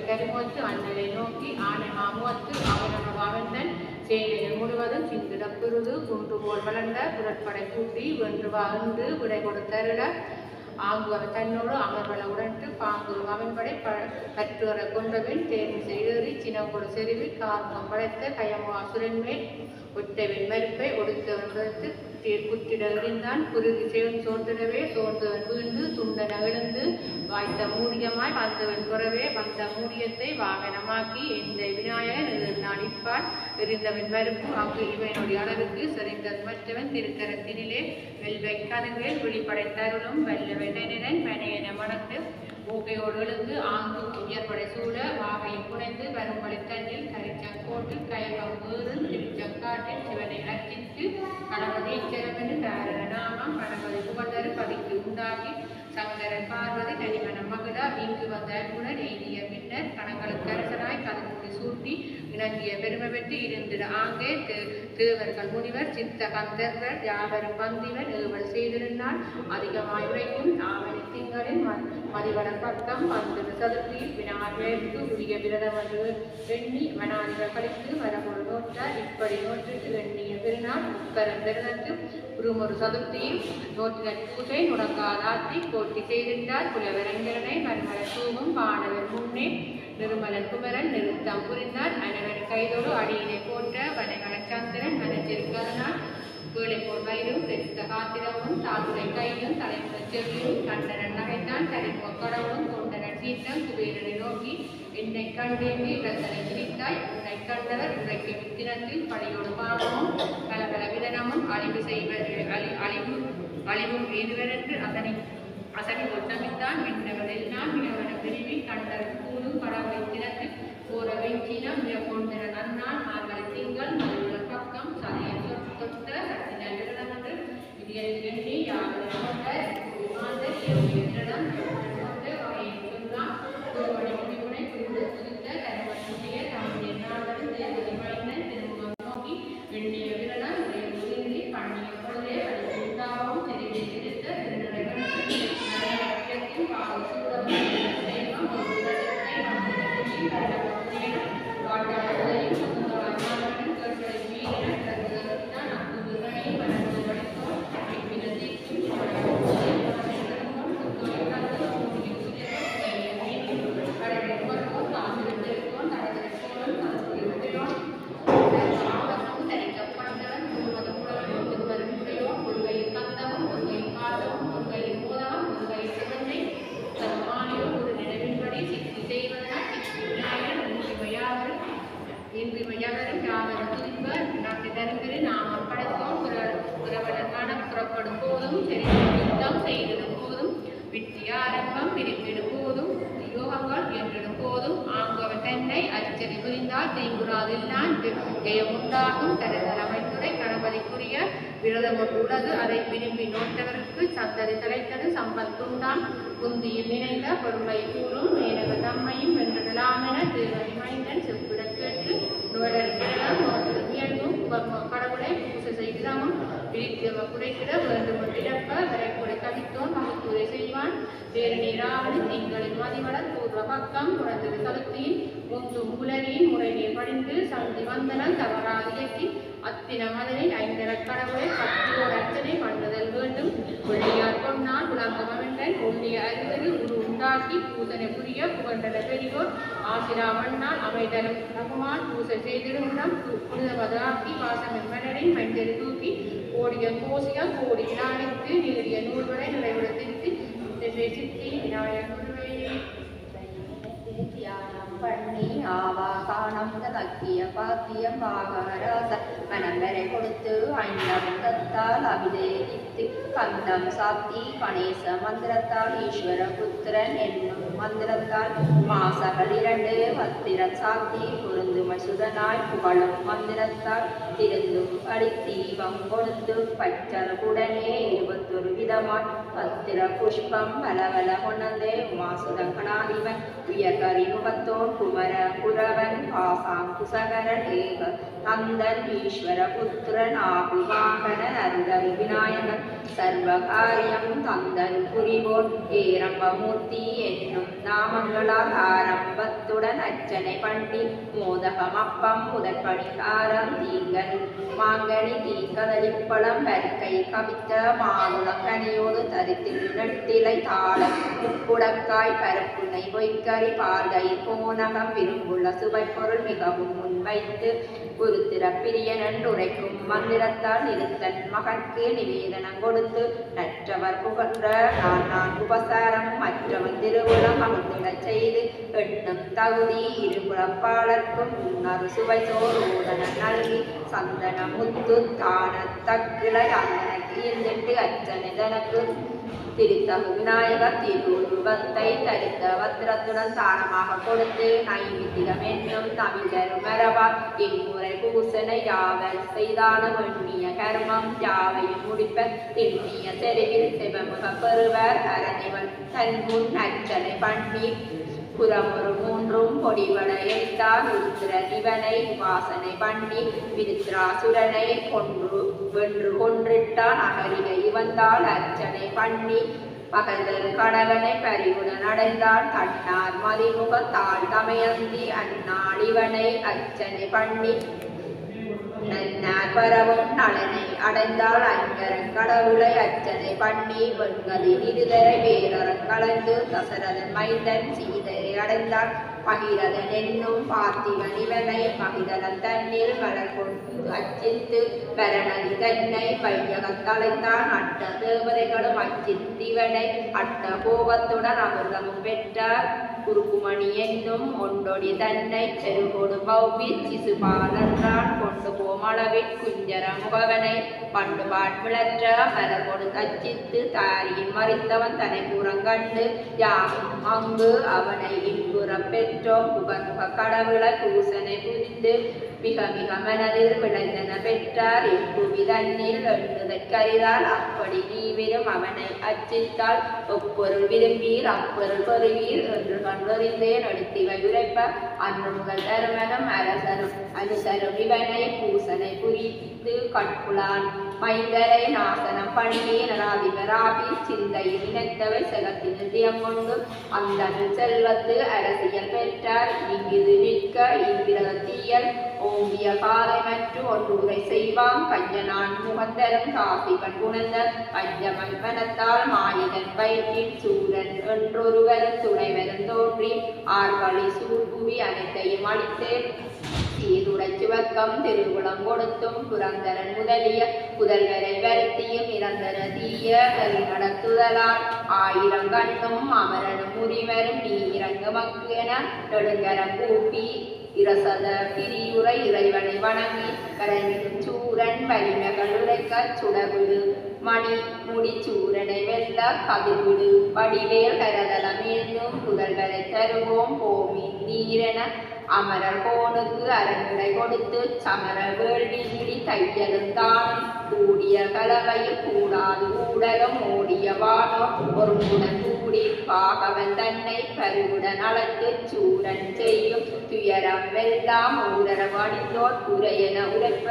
கருமத்து அண்ணலை நோக்கி ஆனை மாமுவத்து அவனோட வாழ்ந்தன் சேனைகள் முழுவதும் சிந்திடப்பிருது குன்று போல் வளர்ந்த புறப்படை கூட்டி வென்று வாழ்ந்து விடை கொடுத்தருட ஆங்குவர் தன்னோடு அமர்வள உடன்ட்டு பாங்கு அவன்படை கற்றுவர கொண்டவன் தேர்வு செய்தறி சினங்கொடு செறிவு கார்மம் படைத்த கயமாசுரன் மேல் ஒற்றவின் மறுப்பை ஒடுத்தவன் கருத்து குத்திட இருந்தான் குருதி சேவன் சோர்ந்திடவே சோர்ந்தவன் வீழ்ந்து துண்டன விழுந்து வாய்த்த மூடியமாய் வந்தவன் குறவே வந்த மூடியத்தை வாகனமாக்கி எந்த விநாயகன் நடிப்பால் எரிந்தவன் மறுப்பு அங்கு இவனுடைய அளவுக்கு செறிந்தது மற்றவன் திருக்கரத்தினிலே வெல்வை கனவேல் விழிப்படைத்தருளும் வெல்ல வெண்ணனின் மனையன மணந்து மூக்கையோடு எழுந்து ஆங்கு உயர்படை சூழ வாகையை புனைந்து வரும்படி தண்ணில் கரிச்சம் போட்டு கயகம் வேறு திருச்சங்காட்டில் சிவனை ரச்சித்து கணபதி சிறமென்று தாரண நாமம் கணபதி புகழ்தரு பதிக்கு உண்டாகி சங்கரன் பார்வதி தனிமன மகிழா இங்கு வந்த அன்புடன் எய்திய பின்னர் கணங்களுக்கு அரசனாய் கதமுடி சூட்டி இணங்கிய பெருமை பெற்று இருந்திட ஆங்கே தேவர்கள் முனிவர் சித்த கந்தர்கள் யாவரும் வந்திவர் ஏவல் செய்திருந்தால் அதிகமாய் உரைக்கும் ஆவணி திங்களின் மதிவளம் பக்கம் வந்து சதுர்த்தியில் வினாவேற்கு உரிய விரதம் என்று எண்ணி மனாதிகள் கழித்து வரமொரு நோற்றார் இப்படி நோற்றுக்கு எண்ணிய பெருநாள் உக்கரம் பெருநத்து உருமொரு சதுர்த்தியில் நோற்றினர் பூஜை முடங்காதாத்தி போட்டி செய்திருந்தார் புலவரங்கரனை மர்மல தூவும் பாணவர் முன்னே நிருமலன் குமரன் நிறுத்தம் புரிந்தார் அனைவர் கைதோடு அடியினை போன்ற வனகல சந்திரன் மனச்சிருக்கதனால் கீழே போல் வயிறும் பெருத்த காத்திரமும் தாக்குடை கையும் தலைமுறை செவியும் கண்டனன் நகைத்தான் தலைமுக கடவுளும் கொண்டனன் சீற்றம் குபேரனை நோக்கி என்னை கண்டேங்கி ரத்தனை சிரித்தாய் உன்னை கண்டவர் உரைக்க வித்தினத்தில் படையோடு பாவமும் பலபல விதனமும் அழிவு அழிவும் ஏதுவரென்று அசனி ஒட்டமித்தான் மின்னவரெல்லாம் மிகவன பிரிவி கண்டர் கூடும் கடவுளை தினத்தில் போர வெஞ்சினம் மிக கொண்டன நன்னான் மார்கழி திங்கள் மதுர பக்கம் சதைய தொட்ட சக்தி நல்லிடம் என்று இதில் எண்ணி யாவரை கொண்ட மாந்தர் என்றிடம் கொண்டு வகையை சொன்னான் ஒருவனை முடிவுனை புரிந்து குறித்த கருவனுடைய தம்முடைய நாவலும் தேவதை மைந்தன் திருமுகம் நோக்கி எண்ணிய விரலாம் உதவி பண்ணிய பொழுதே அது உண்டாகவும் தெரிவித்து திருநிலைகள் பாவம் தீங்குறாதெல்லாம் ஜெயம் உண்டாகும் தலைமைத்துறை கணபதிக்குரிய விரதம் உள்ளது. அதை விரும்பி நோட்டவருக்கு சந்ததி தலைத்தது சம்பத்துண்டாம். குந்தியில் நினைந்த பொருளை கூறும் மேனக தம்மையும் வென்றலாமென தேவனை மைந்தன் செப்பிட கேட்டு நோட்டலும் கடவுளை பூசை செய்கிறமும் பிரித்தவ குறைக்கிட வேண்டும் இழப்ப வரைக்குறை கவித்தோன் மகத்துரை செய்வான். வேறு நீராவணி திங்களின் மதிவளர் பூர்வ பக்கம் குறைந்தது கழுத்தியின் முந்தும் புலரியின் முறைநீர் படிந்து சந்தி வந்தனன் தவறாது இயக்கி அத்தின மதனில் ஐந்தர கடவுளை பக்தியோர் அர்ச்சனை பண்ணுதல் வேண்டும். வெள்ளியார் கொண்டால் உலகமென்றன் ஒள்ளிய அருகது உரு உண்டாக்கி பூசனை புரிய புகண்டன பெரியோர் ஆசிராமண்ணால் அமைதலும் ரகுமான் பூசை செய்திருந்தம் புனிதமதாக்கி வாசமின் மன்னரின் மஞ்சள் தூக்கி கோடிய கோசிய கோடி விநாயகத்து நேரிய நூல்களை நிறைவுற திருத்தி சித்தி விநாயகருவை தியானம் பண்ணி ஆவாகானம் தக்கிய பாத்தியம் பாகராச மனவரை கொடுத்து ஐந்தம் தத்தால் அபிதேகித்து கந்தம் சாத்தி கணேச மந்திரத்தால் ஈஸ்வர புத்திரன் என்னும் மந்திரத்தால் மாசகள் 2 வத்திரம் சாத்தி பொருந்தும சுதனாய் புகழும் மந்திரத்தால் திருந்தும் அடித்தீபம் கொடுத்து பச்சரகுடனே 21 விதமாய் பத்திர புஷ்பம் பலவல கொண்டதே உமாசுதங்கனாதிவன் உயர்கரி முகத்தோன் குமர புரவன் பாசாம் குசகரன் ஏக நந்தன் ஈஸ்வர புத்திரன் ஆகுவாகனன் அருதரு விநாயகன் சர்வகாரியம் தந்தன் புரிவோன் ஏரம்பமூர்த்தி என்னும் நாமங்களால் ஆரம்பத்துடன் அர்ச்சனை பண்ணி மோதகம் அப்பம் முதற்படிகாரம் தீங்கனி மாங்கனி தீக்கதளிப்பழம் வர்க்கை கவித்த மாதுளம் கனியோடு தரித்தில் நெட்டிலை தாளம் முப்புடக்காய் பரப்புனை பொய்க்கறி பார்கை போனகம் விரும்புள்ள சுவைப்பொருள் மிகவும் முன்வைத்து குருத்திர பிரியனன் உரைக்கும் மந்திரத்தால் நிறுத்தன் மகற்கு நிவேதனம் கொடுத்து நற்றவர் புகன்ற நான் உபசாரம் மற்றவன் திருவுளம் அமர்ந்திடச் செய்து எண்ணும் தகுதி இருபுறப்பாளர்க்கும் உணர்வு சுவை சோறுதன நல்கி சந்தன முத்து தான தக்கிளை அந்தனக்கு இருந்திட்டு அச்சனை தனக்கு திருத்தகு விநாயகர் திருவுருவத்தை தரித்த வத்திரத்துடன் தானமாக கொடுத்து நைமித்திகம் என்னும் தமிழரும் மரபா இம்முறை பூசனை யாவர் செய்தாலும் எண்ணிய கர்மம் யாவையும் முடிப்ப எண்ணிய தெருவில் செவமுக பெறுவர் அரணிவன் தன் முன் அர்ச்சனை பண்ணி புறமொரு 3 பொடிவட எரித்தார் உருத்திர இவனை வாசனை பண்ணி விருத்ராசுரனை வென்று கொன்றிட்டான் அகரிகை வந்தால் அர்ச்சனை பண்ணி பகதரு கடவனை பறிவுடன் அடைந்தால் தன்னார் மதிமுகத்தால் தமயந்தி அந்நாள் இவனை அர்ச்சனை பண்ணி நன்னார் பரவும் நலனை அடைந்தால் ஐங்கரன் கடவுளை அர்ச்சனை பண்ணி வெண்கதி நிருதரை வேரறன் கலந்து தசரதன் மைந்தன் சீதரை அடைந்தால் பகிரதன் என்னும் பார்த்திவன் இவனை மகிதலன் தண்ணீர் மலர் கொண்டு அச்சித்து பரணதி தன்னை வையகத்தலைத்தான் அட்ட தேவதைகளும் அச்சித்திவனை அட்ட கோபத்துடன் அமிர்தமும் பெற்றார் குறுக்குமணி என்னும் ஒன்றொடி தன்னை செருகோடு பௌவி சிசுபாலன்றான் கொண்டு போமளவில் குஞ்சர முகவனை பண்டு பாட்மிழற்ற மலர்கொடு தச்சித்து தாரியின் மறித்தவன் தனை புறங்கண்டு யாமும் அங்கு அவனை இன்புறம் பெற்றோம் புகர்முக கடவுளை பூசனை புரிந்து மிக மிக மனதில் விளைந்தன பெற்றார் இப்புவி தன்னில் எண்ணுதற்கரிதால் அப்படி நீ விரும் அவனை அச்சித்தால் ஒப்பொருள் விரும்பீர் அப்பொருள் பெறுவீர் என்று கண்டறிந்தேன் எடுத்திவை உரைப்ப அன்று முதல் தருமனும் அரசனும் அனுசரும் இவனை பூசனை புரித்து கட்புலான் மைந்தரை நாசனம் பண்ணி நராதிபராகி சிந்தையில் நினைத்தவை செலத்தின் நிதியம் கொண்டு அந்த செல்வத்து அரசியல் பெற்றார் இங்கிது நிற்க இங்கிரதீயல் ஓங்கிய காலை மற்ற ஒன்றுரை செய்வான் கையனான் முகந்தரும் காசிகன் குணந்த பஞ்சமன் மனத்தால் மாயிதன் வயிற்றில் சூரன் என்றொருவரும் துணைவரும் தோன்றி ஆர்களி சூர்புவி அனைத்தையும் அளித்தேன் சீருடை சிவக்கம் திருகுளம் கொடுத்தும் புரந்தரன் முதலிய புதல்வரை வருத்தியும் இறந்தர தீய கறி நடத்துதலால் 1000 கண்ணும் அமரனும் உரிவரும் நீ இறங்கு மக்கு என நெடுங்கரம் கூப்பி இரசத பிரியுரை இறைவனை வணங்கி கரைமிடும் சூரன் வலிமகள் உரைக்க சுடவிடு மணி முடி சூரனை வெல்ல கதிர்விடு வடிவேல் கரதலம் என்னும் புதல்வரை தருவோம் போமி நீரென அமரர் கோனுக்கு அரண்விடை கொடுத்து சமர வேள்வி இடி தையலுந்தான் கூடிய கலவையில் கூடாது ஊடலும் ஓடிய வானோர் ஒருங்குடன் கூடி பாகவன் தன்னை பருவுடன் அளத்து சூரன் செய்யும் துயரம் எல்லாம் ஊரரம் அணிந்தோர் குறையென உரைப்ப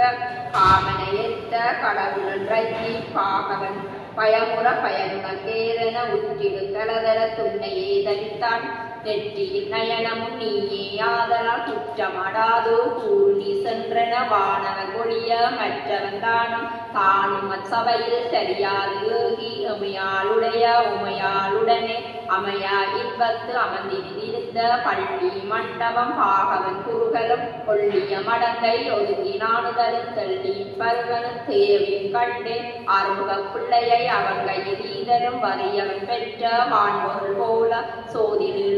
காமனை எரித்த கடவுளன் ரஞ்சி பாகவன் பயமுற பயனுட கேரன உற்றிடு கலதர துண்ணையே தரித்தான் நெற்றியில் நயனமும் நீயே ஆதலால் குற்றமடாதோ கூர்ணி சென்றன வானவர் ஒழிய மற்றவன் தானும் தானும் அச்சபையில் சரியாது ஏகி உமையாளுடைய உமையாளுடனே அமையா இன்பத்து அமர்ந்திருந்த பள்ளி மண்டபம் பாகவன் குறுகலும் கொள்ளிய மடங்கை ஒதுங்கி நாணுதலும் தள்ளி பருவனும் தேவியும் கண்டு அறுமுக பிள்ளையை அவன் கையில் ஈதலும் வரியவன் பெற்ற வான்பொருள் போல சோதினில்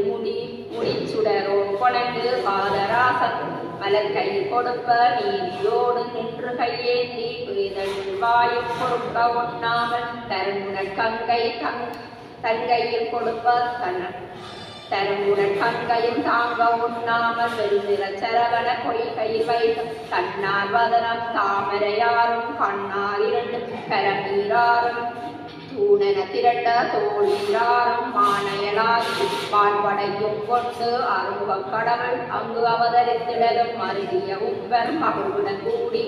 முடிச்சுடரோ கொணங்கு பாதராசன் மலர் கையில் கொடுப்ப நீதியோடு நின்று கையேந்தி பேதழில் வாயும் பொறுக்க ஒண்ணாமல் தருமுடன் கங்கை தங்கையில் கொடுப்ப தருமுடன் கங்கையும் தாங்க உண்ணாமல் வெறுநிற சரவண பொய்கையில் வைக்கும் தன்னார் வதனம் தாமரையாரும் கண்ணார் இரண்டு கரநீராரும் தூணன திரண்ட தோழீராரும் மானையலார் பான்படையும் கொண்டு அறுமுகம் கடவுள் அங்கு அவதரித்திடலும் அருகிய உப்பர் மகளுடன் கூடி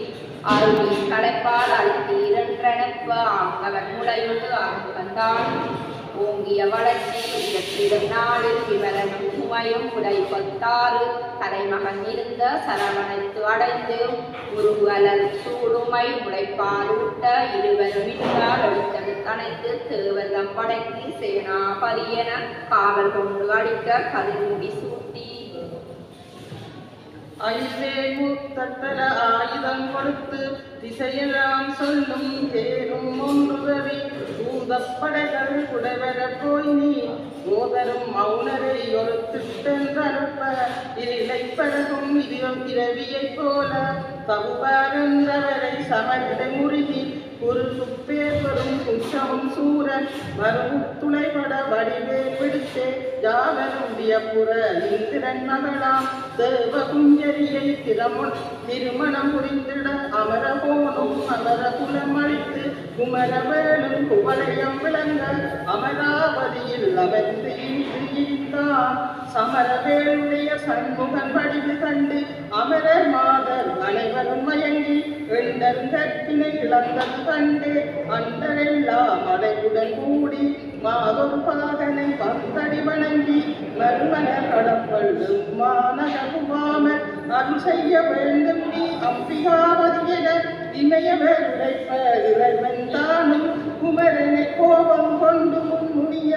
அருளி களைப்பால் அழுத்தீரென்றெனப்ப ஆங்கவர் முளையுண்டு அருகந்தான் ஓங்கிய வளர்ச்சி இடத்திடும் நாளில் விவரனும் சுமையும் உடைப்பத்தாறு தலைமகன் இருந்த சரவணைத்து அடைந்து உருவலர் சூடுமை உடைப்பாலூட்ட இருவரும் இன்றால் ஒழித்தது தனைத்து தேவதம் படைத்து சேனாபதியென காவல் கொண்டு அடிக்க கதிர்முடி சூட்டி ஐவேமுத்தட்டல ஆயுதம் கொடுத்து திசையெல்லாம் சொல்லும் பேரும் ஒன்றுதவி பூதப்படைகள் குடைவர போய் நீ போதரும் மௌனரை ஒரு திட்டென்றனுப்ப இலை பழகும் இரவியைப் போல தவுபாரன்றவரை சமரிடை முருகி ஒரு துப்பேற்பரும் குற்றமும் சூரன் வரும் துளைபட வடிவே பிடித்தே ஜாவனும் வியப்புற இந்திரன் மகளாம் தேவ குஞ்சரியை திருமணம் புரிந்திட அமரபோனும் அமர குலம் அழித்து குமரவேலும் குவலயம் விளங்க அமராவதியில் அமர்ந்து ஈர்த்தான் சமரவேளுடைய சண்முகன் வடிவு கண்டு அமரர் மாதர் அனைவரும் மயங்கி எண்டற்பினை இழந்தது கண்டு அண்டரெல்லாம் அடைவுடன் கூடி மாதொரு பாகனை பத்தடி வணங்கி மறுமலர் கடப்பள்ளும் மாநகருவாமர் அருள் செய்ய வேண்டும் நீ அம்பிகாவதியென இமயவர் உரைப்ப இறைவன் தானும் குமரனை கோபம் கொண்டு முன்முடிய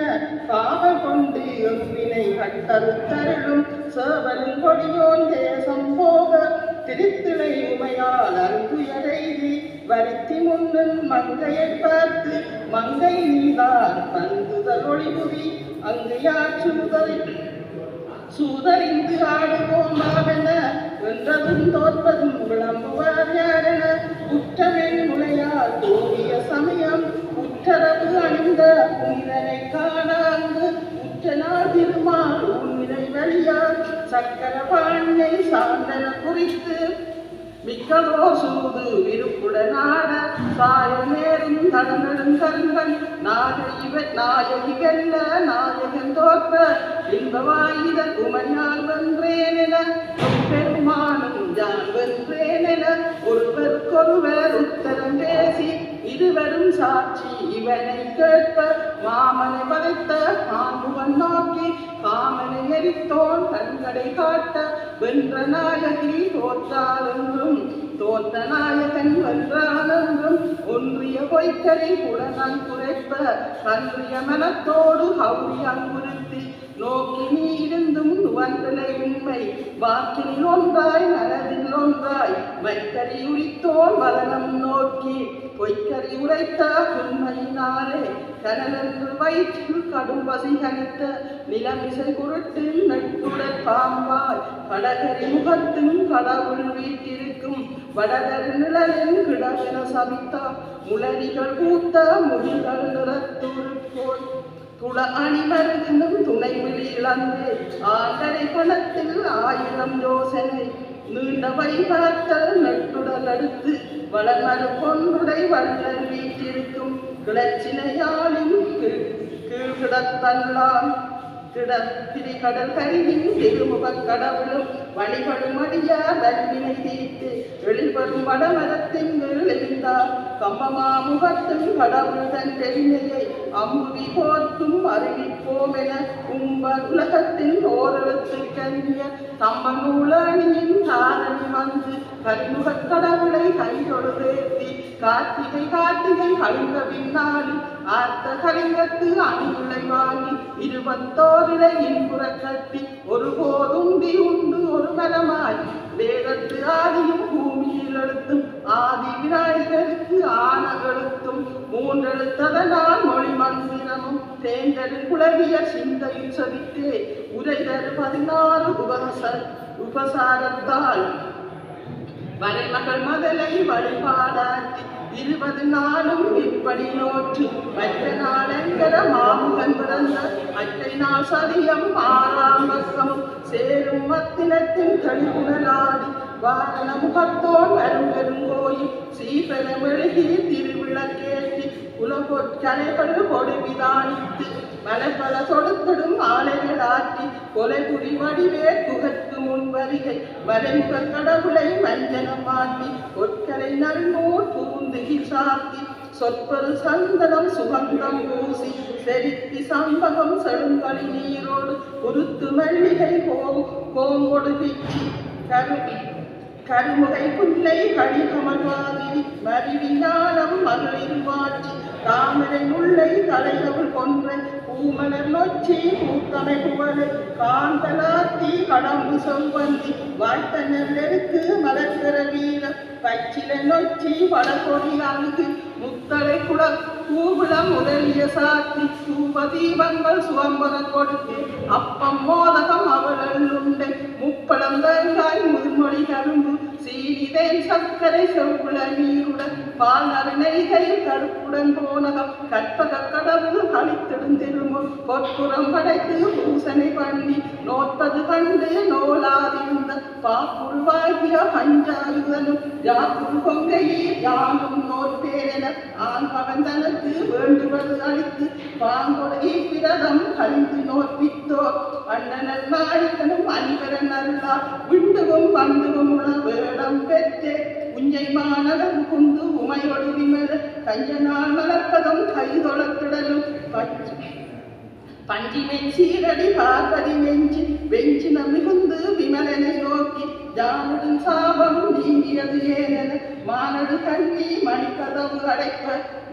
காவல் கொண்டு எவ்வினை கட்டறுத்தருளும் சேவலும் கொடியோன் தேசம் போக திருத்திளை உமையால் அன்புயரைவி வருத்தி முன்னும் மங்கையை பார்த்து மங்கை நீதான் பந்துதல் ஒளிபுரி அங்கு யார் சூதறிந்து ஆடுவோமாவென வென்றதும் தோற்பதும் விளம்புவார் யாரென குற்றமென் முளையால் தோவிய சமயம் உற்றரவு அணிந்த புனிதனை காணாங்கு உற்றனார் திருமால் உன்னிலை வழியால் சக்கர பாணியை சார்ந்தன குறித்து மிக்கதோ சூது விருப்புடனாட சாயம் நேரும் தடநடும் கருங்கன் நாயகி வெல்ல நாயகன் தோற்ற இன்பவாயுத உமையால் வென்றேனென பெருமானும் யான் வென்றேனென ஒருவருக்கொருவர் உத்தரம் பேசி இருவரும் சாட்சி இவனை கேட்ப மாமனை வதைத்த மாமுகன் நோக்கி காமனை எரித்தோன் கண்களை காட்ட வென்ற நாயகி தோற்றாலென்றும் தோற்ற நாயகன் வென்றாலென்றும் ஒன்றிய பொய்க்கரை உடனன் குறைப்ப கன்றிய மனத்தோடு ஹௌரியம் குறித்து நோக்கி நீ இருந்தும் நுவந்தலை உண்மை வாக்கில் ஒன்றாய் நலதில் ஒன்றாய் வைக்கறி உரித்தோன் வதனம் நோக்கி பொய்க்கறி உரைத்த உண்மையினாலே கனலென்று வயிற்றில் கடும் பசி கணித்த நிலமிசை குருட்டில் நெட்டுடல் பாம்பாய் கடகரி முகத்தும் கடவுள் வீட்டிருக்கும் வடகரி நிழலின் கிடவென சபித்தார் முளரிகள் பூத்த முடிகள் நிறத்துள் போய் குள அணிமருதினும் துணை விழி இழந்து ஆண்டரை பணத்தில் 1000 யோசனை நீண்ட வைகாத்தல் நெட்டுடல் அடுத்து வளர்மறு பொன்றுடை வள்ளல் வீட்டிருக்கும் கிளச்சினையாளின் கீழ்கிடத்தல்லான் கடல் கருவின் திருமுகக் கடவுளும் வழிபடும் அடியார் வல்வினை தீர்த்து எழில்வரும் வடமரத்தின் எழுந்தார் கம்பமாமுகத்தின் கடவுள் தன் பெருமையை அம்புவி போர்க்கும் அறிவிப்போம் என உம்பர் உலகத்தின் ஓரெழுத்து கல்விய தம்ம நூலணியின் தாரணி வந்து கரிமுகக் கடவுளை கைதொழுதேத்தி கார்த்திகை கழிந்த பின்னாலும் ஆர்த்த கலிங்கத்து அணியுளை வாங்கி 21 இன்புற கட்டி ஒருபோதுண்டி உண்டு ஒரு மரமாய் வேதத்து ஆதியும் பூமியில் எழுத்தும் ஆதி விநாயகருக்கு ஆன எழுத்தும் 3 எழுத்ததனால் மொழி மந்திரமும் தேர்ந்தெடு குளவிய சிந்தையில் சதித்தே உரைதரு 16 உபசாரத்தால் வரைமகள் மதலை வழிபாடாற்றி 20 நாளும் இப்படி நோற்று மற்ற நாளென்கிற மாமுகன் பிறந்த அற்றை நாள் சதியம் 6ஆம் பக்கமும் சேரும் மத்தினத்தின் தெளிவுடலாடி வாரண முகத்தோன் வரும் பெருங்கோயில் சீபனம் எழுதி திருவிளக்கேற்றி குலப்பொற்கலைகள் கொடு விதானித்து மலர்பல தொடுத்திடும் ஆலைகள் ஆற்றி கொலை புரி வடிவே குகற்கு முன் வருகை வரைமுக கடவுளை மஞ்சனம் மாற்றி பொற்களை நல்நூல் பூந்துகில் சாத்தி சொற்பொரு சந்தனம் சுகந்தம் பூசி செரித்தி சம்பகம் செழுங்கலி நீரோடு உருத்து மல்லிகை கோங்கொடு பிச்சி கருமுகை புல்லை கடிகமர்வாதி மறிவிஞானம் மகளிர் மாற்றி தாமரை முல்லை தலையவள் கொன்ற பூமலர் நொச்சி பூத்தமை புவலை காந்தலாத்தி கடம்பு செவ்வந்தி வாய்த்த நெல்லெருக்கு மலர்கிற வீரம் பச்சில நொச்சி வடகொடி அங்கு முத்தலை பூகுளம் முதலிய சாத்தி தூபதீபங்கள் சுவம்பர கொடுத்து அப்பம் மோதகம் அவள் உண்டை முப்பழம் தேங்காய் முதுமொழி கரும்பு சீனிதேன் சர்க்கரை செவ்வுள நீருடன் பால் நறுநெய்கை கருப்புடன் போனகம் கற்பக கடவுள் கழித்திடுந்திருமும் பொற்புறம் படைத்து பூசனை பண்ணி 40 கண்டு நோலாதிருந்த பாப்புள்வாகிய பஞ்சாயுதனும் யாக்குள் கொங்கையில் யானும் நோற்பேரென ஆண்பவன் தனக்கு வேண்டுவது அளித்து பாங்கொடை பிரதம் கழிந்து நோற்பித்தோர் அண்ணனல் நாயகனும் அன்பரன் அருளார் விண்டுவும் பண்டுவும் உண வேடம் பெற்றே உஞ்சை மாநகர் குந்து உமையொடு விமல கஞ்சனால் மலர்ப்பதம் கைதொளத்திடலும் பஞ்சிமென் சீரடி பார்வதி வெஞ்சின மிகுந்து விமலனை நோக்கி ஜானுடன் சாபம் நீங்கியது ஏனென மானடு கண்ணி மணிக்கதவு அடைப்ப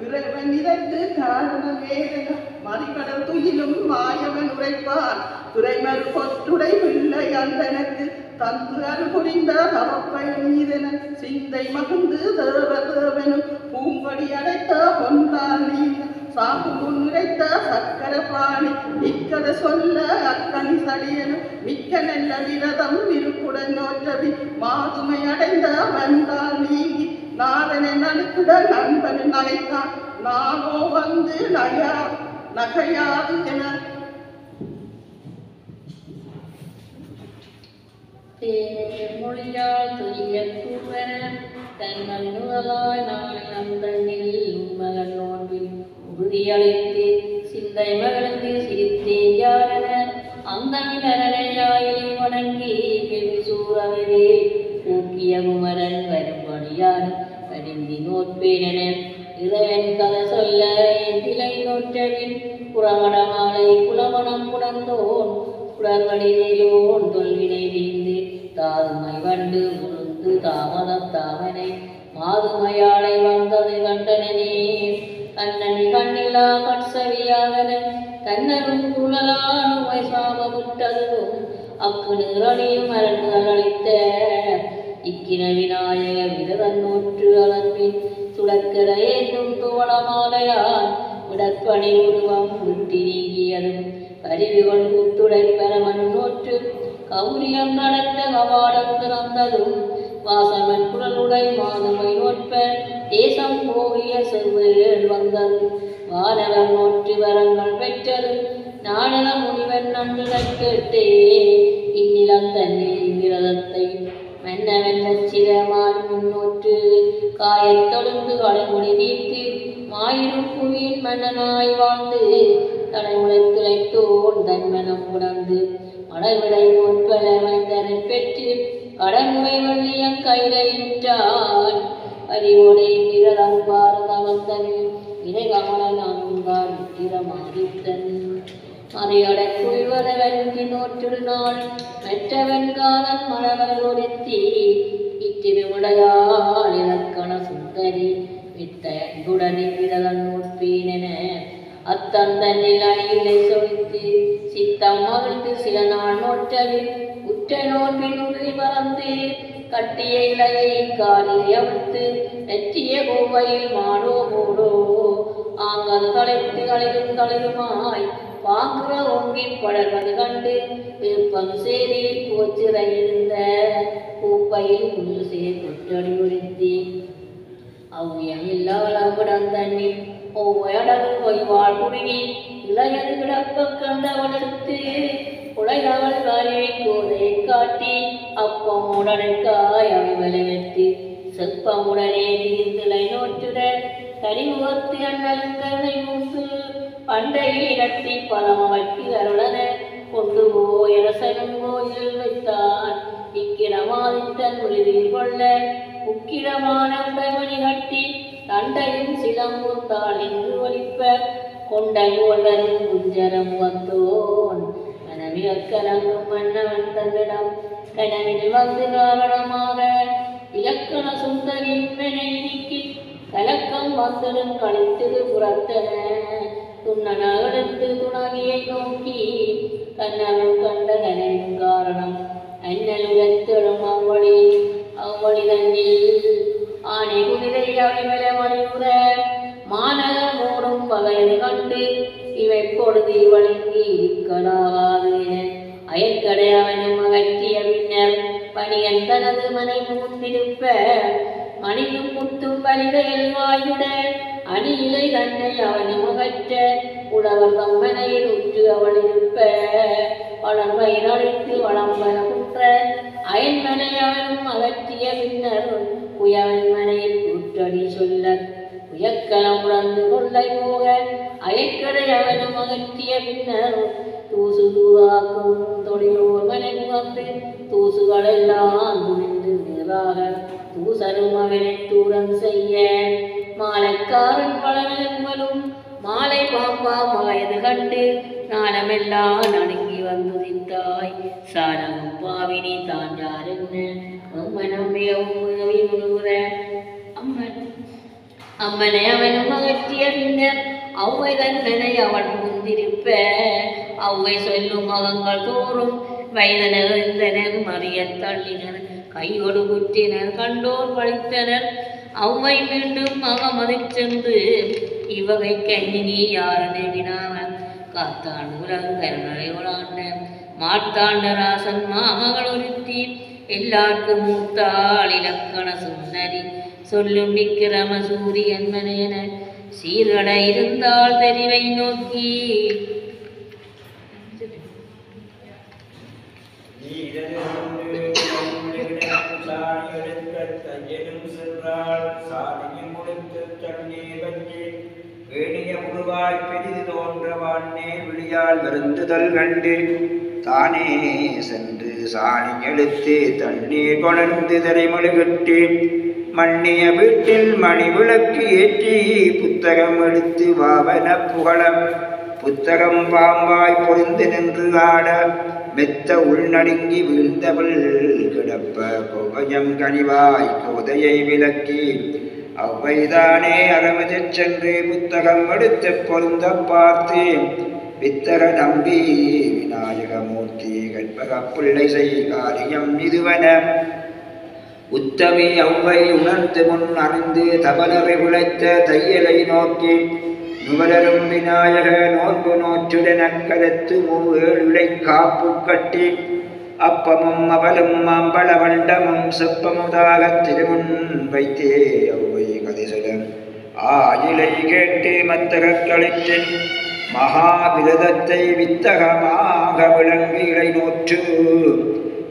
இறைவன் இதற்கு காரணம் ஏதென மறிகடல் துயிலும் மாயவன் உரைப்பார் துறைமறு பொற்றுடை பிள்ளை அந்தனக்கு தந்து அருள் புரிந்த தவப்பை நீதென சிந்தை மகிழ்ந்து தேவனும் பூங்கொடி அடைத்த பொன்றால் நீங்க சாப்பு முன்னுரைத்த சக்கர பாணி இக்கதை சொல்ல அக்கனி சடியனும் மிக்க நல்ல விரதம் விருப்புடன் நோற்றவி மாதுமை அடைந்த வந்தால் நீங்கி நாதனை நடுக்குட நண்பன் நகைத்தான் நானோ வந்து நகையாது என மொழியால் துரிய கூவன தன்மல் நுதலாய் நாளை நந்தனில் உண்மகன் நோன்பில் உறுதியளித்து சிந்தை மகிழ்ந்து சிரித்தே யாரென அந்த மிளனையாயிலை வணங்கி பெண் சூறவே கூக்கிய குமரன் வரும்படியான் வருந்தி நோற்பேனென இறைவன் கதை சொல்ல திலை நோற்றவின் புறமடமாலை குலமணம் புணர்ந்தோன் குடங்களிலோன் தொல்வினை வீழ்ந்து தாதுமை வண்டு முழுந்து தாமதம் தாமனை மாதுமையாளை வந்தது கண்டனே கண்ணனி கண்ணிலா கட்சவியாகன கண்ணரும் குழலானுமை சாபமுற்றதும் அப்பு நிரணியும் அரண்கள் அளித்த இக்கின விநாயக விரதன் நோற்று அளம்பின் சுடற்கர ஏற்றும் துவளமாலையான் விடற்பணி உருவம் விட்டி நீங்கியதும் கருவிகள் கூத்துடை பரமன் நோற்று கௌரியம் நடந்த கவாடம் திறந்ததும் வாசமன் குழலுடை மாதுமை நோற்ப தேசம் போகிய செவ்வேள் வந்தது வானவர் நோற்று வரங்கள் பெற்றது நாடக முனிவன் நன்றுதை கேட்டே இந்நிலம் தண்ணீர் விரதத்தை மன்னவன் சிரமான் முன்னோற்று காயத்தொழுந்து கடைமுடி நீர்த்து மாயிரும் புவியின் மன்னனாய் வாழ்ந்து தலைமுறை திளைத்தோன் தன்மனம் உணர்ந்து மடவிடை முற்பல மைந்தரை பெற்று கடன்முறை வள்ளியன் கையிட்டான் அறிவோடை விரதம் பாரதவந்தன் இணை கமலனான் இரமாதித்தன் மறையடை குய்வரவன் நோற்று நாள் மெற்றவன் காலன் மணவர் ஒருத்தி இத்திருவிடையாள் இலக்கண சுந்தரி வித்த அன்புடனே விரதன் நோற்பீனென அத்தந்தனில் அணியிலை சொலித்து சித்தம் மகிழ்ந்து சில நாள் நோற்றலில் உற்ற நோன்பின் உறுதி மறந்து கட்டிய இலையை காலியை அவிழ்த்து நெற்றிய கோவையில் மாடோ மூடோ ஆங்கது களைத்து களிருமாய் பாங்குற ஓங்கி படர்வது கண்டு விருப்பம் சேரியில் போச்சிறையிருந்த பூப்பையில் முழு சேர் குற்றடி உறுத்தி அவ்வியமில்லால் அவ்விடம் தண்ணீர் ஒவ்வொடகு பொய்வாள் குறுகி இளையது கிடப்ப கண்டவளெடுத்து உலகவள் வாரியை கோதையை காட்டி அப்பமுடனுக்காய் அவை விளைவித்து செப்பமுடனே தீர்ந்தலை நோற்றுட தனிமுகத்து அண்ணலுங்கனை மூன்று பண்டையில் இடத்தி பலம் வைத்து அருளன கொண்டு போயரசனும் கோயில் வைத்தான் இக்கிரமாதித்தன் ஒளிரில் கொள்ள உக்கிரமான உடைமணி கட்டி தண்டையும் சிலம்புத்தாள் என்று ஒலிப்ப கொண்டல் ஒருவரும் குஞ்சரம் வந்தோன் மனவிலக்கலங்கும் மன்னவன் தன்னிடம் கனவில் வந்து காரணமாக இலக்கண சுந்தரி மெனை நீக்கி கலக்கம் வந்ததும் கழித்தது புறத்தன துண்ணனகெடுத்து துணகியை நோக்கி கண்ணனும் கண்ட கனவின் காரணம் அண்ணலுலத்தெழும் அவ்வழி தன்னில் ஆணை குதிரை அவைமல மணிபுர மாநகர் மூடும் பகையது கண்டு இவை பொழுது வழங்கி இருக்கலாகாது என அயற்கடை அவனும் அகற்றிய பின்னர் பணியன் தனது மனை முந்திருப்ப மணியும் முத்தும் பலிகையில் வாயுட அணி இலை தன்னை அவனும் அகற்ற உழவர் தம்மனையில் உற்று அவள் இருப்ப வளம்பயிர் அழைத்து வளம்பன குற்ற அயன்மனை அவனும் அகற்றிய பின்னர் உயவன் மனையில் கூற்றடி சொல்ல உயக்கலம் உணர்ந்து கொள்ளை போக அயற்கடை அவனும் அகற்றிய பின்னர் தூசு தூவாக்கும் தொழிலோர் மனை முகந்து தூசுகளெல்லாம் துணிந்து நீராக தூசரும் அவனை தூரம் செய்ய மாலைக்காரன் பழமெலும்பலும் மாலை பாம்பா மாயது கண்டு நாணமெல்லாம் நடுங்கி வந்துதித்தாய் சாரமும் பாவினி தான் யார் என்ன அம்மனம் மிகவும் முழுகுற அம்மனை அவனும் அகற்றிய பின்னர் அவ்வை தன்னனை அவன் முந்திருப்ப அவ்வை சொல்லும் மகங்கள் தோறும் வயதனர் இருந்தனர் மறிய தள்ளினர் கையொடு குற்றினர் கண்டோர் பழித்தனர் அவ்வை மீண்டும் மகமதில் சென்று இவ்வகை கண்ணினி யாரனை வினாவன் காத்தான் உலகு கருணையோடாண்ட மாட்டாண்ட ராசன் மாமகள் ஒருத்தி எல்லாருக்கும் மூத்தாள் இலக்கண சுந்தரி சொல்லும் விக்கிரம சூரியன் மனையன சீர்கட இருந்தால் தெரிவை நோக்கி பெரிது தோன்றவானே விழியால் வருந்துதல் கண்டு தானே சென்று சாணி எழுத்து தண்ணீர் கொணர்ந்து தரைமொழிகட்டு மண்ணிய வீட்டில் மணி விளக்கு ஏற்றி புத்தகம் எடுத்து வாவன புகழம் புத்தகம் பாம்பாய் பொருந்து நின்று ஆட மெத்த உள்நடுங்கி வீழ்ந்தவள் கிடப்ப கோபயம் கனிவாய் கோதையை விளக்கி அவ்வைதானே அகமதிச் சென்று புத்தகம் எடுத்து பொருந்த பார்த்து வித்தக நம்பி விநாயகமூர்த்தி கற்பக பிள்ளை செய் காரியம் இதுவன உத்தமி அவ்வை உணர்ந்து முன் அறிந்து தபலரை உழைத்த தையலை நோக்கி நுவலரும் விநாயக நோன்பு நோற்றுடன கருத்து மூவேழுளை காப்பு கட்டி அப்பமும் அவலும் மாம்பழ வண்டமும் செப்பமுதாக திருமுன் வைத்தே அவ்வை கதிசலன் ஆயிலை கேட்டு மத்தகக் களிற்றின் மகாவிரதத்தை வித்தகமாக விளங்கி இலை நோற்று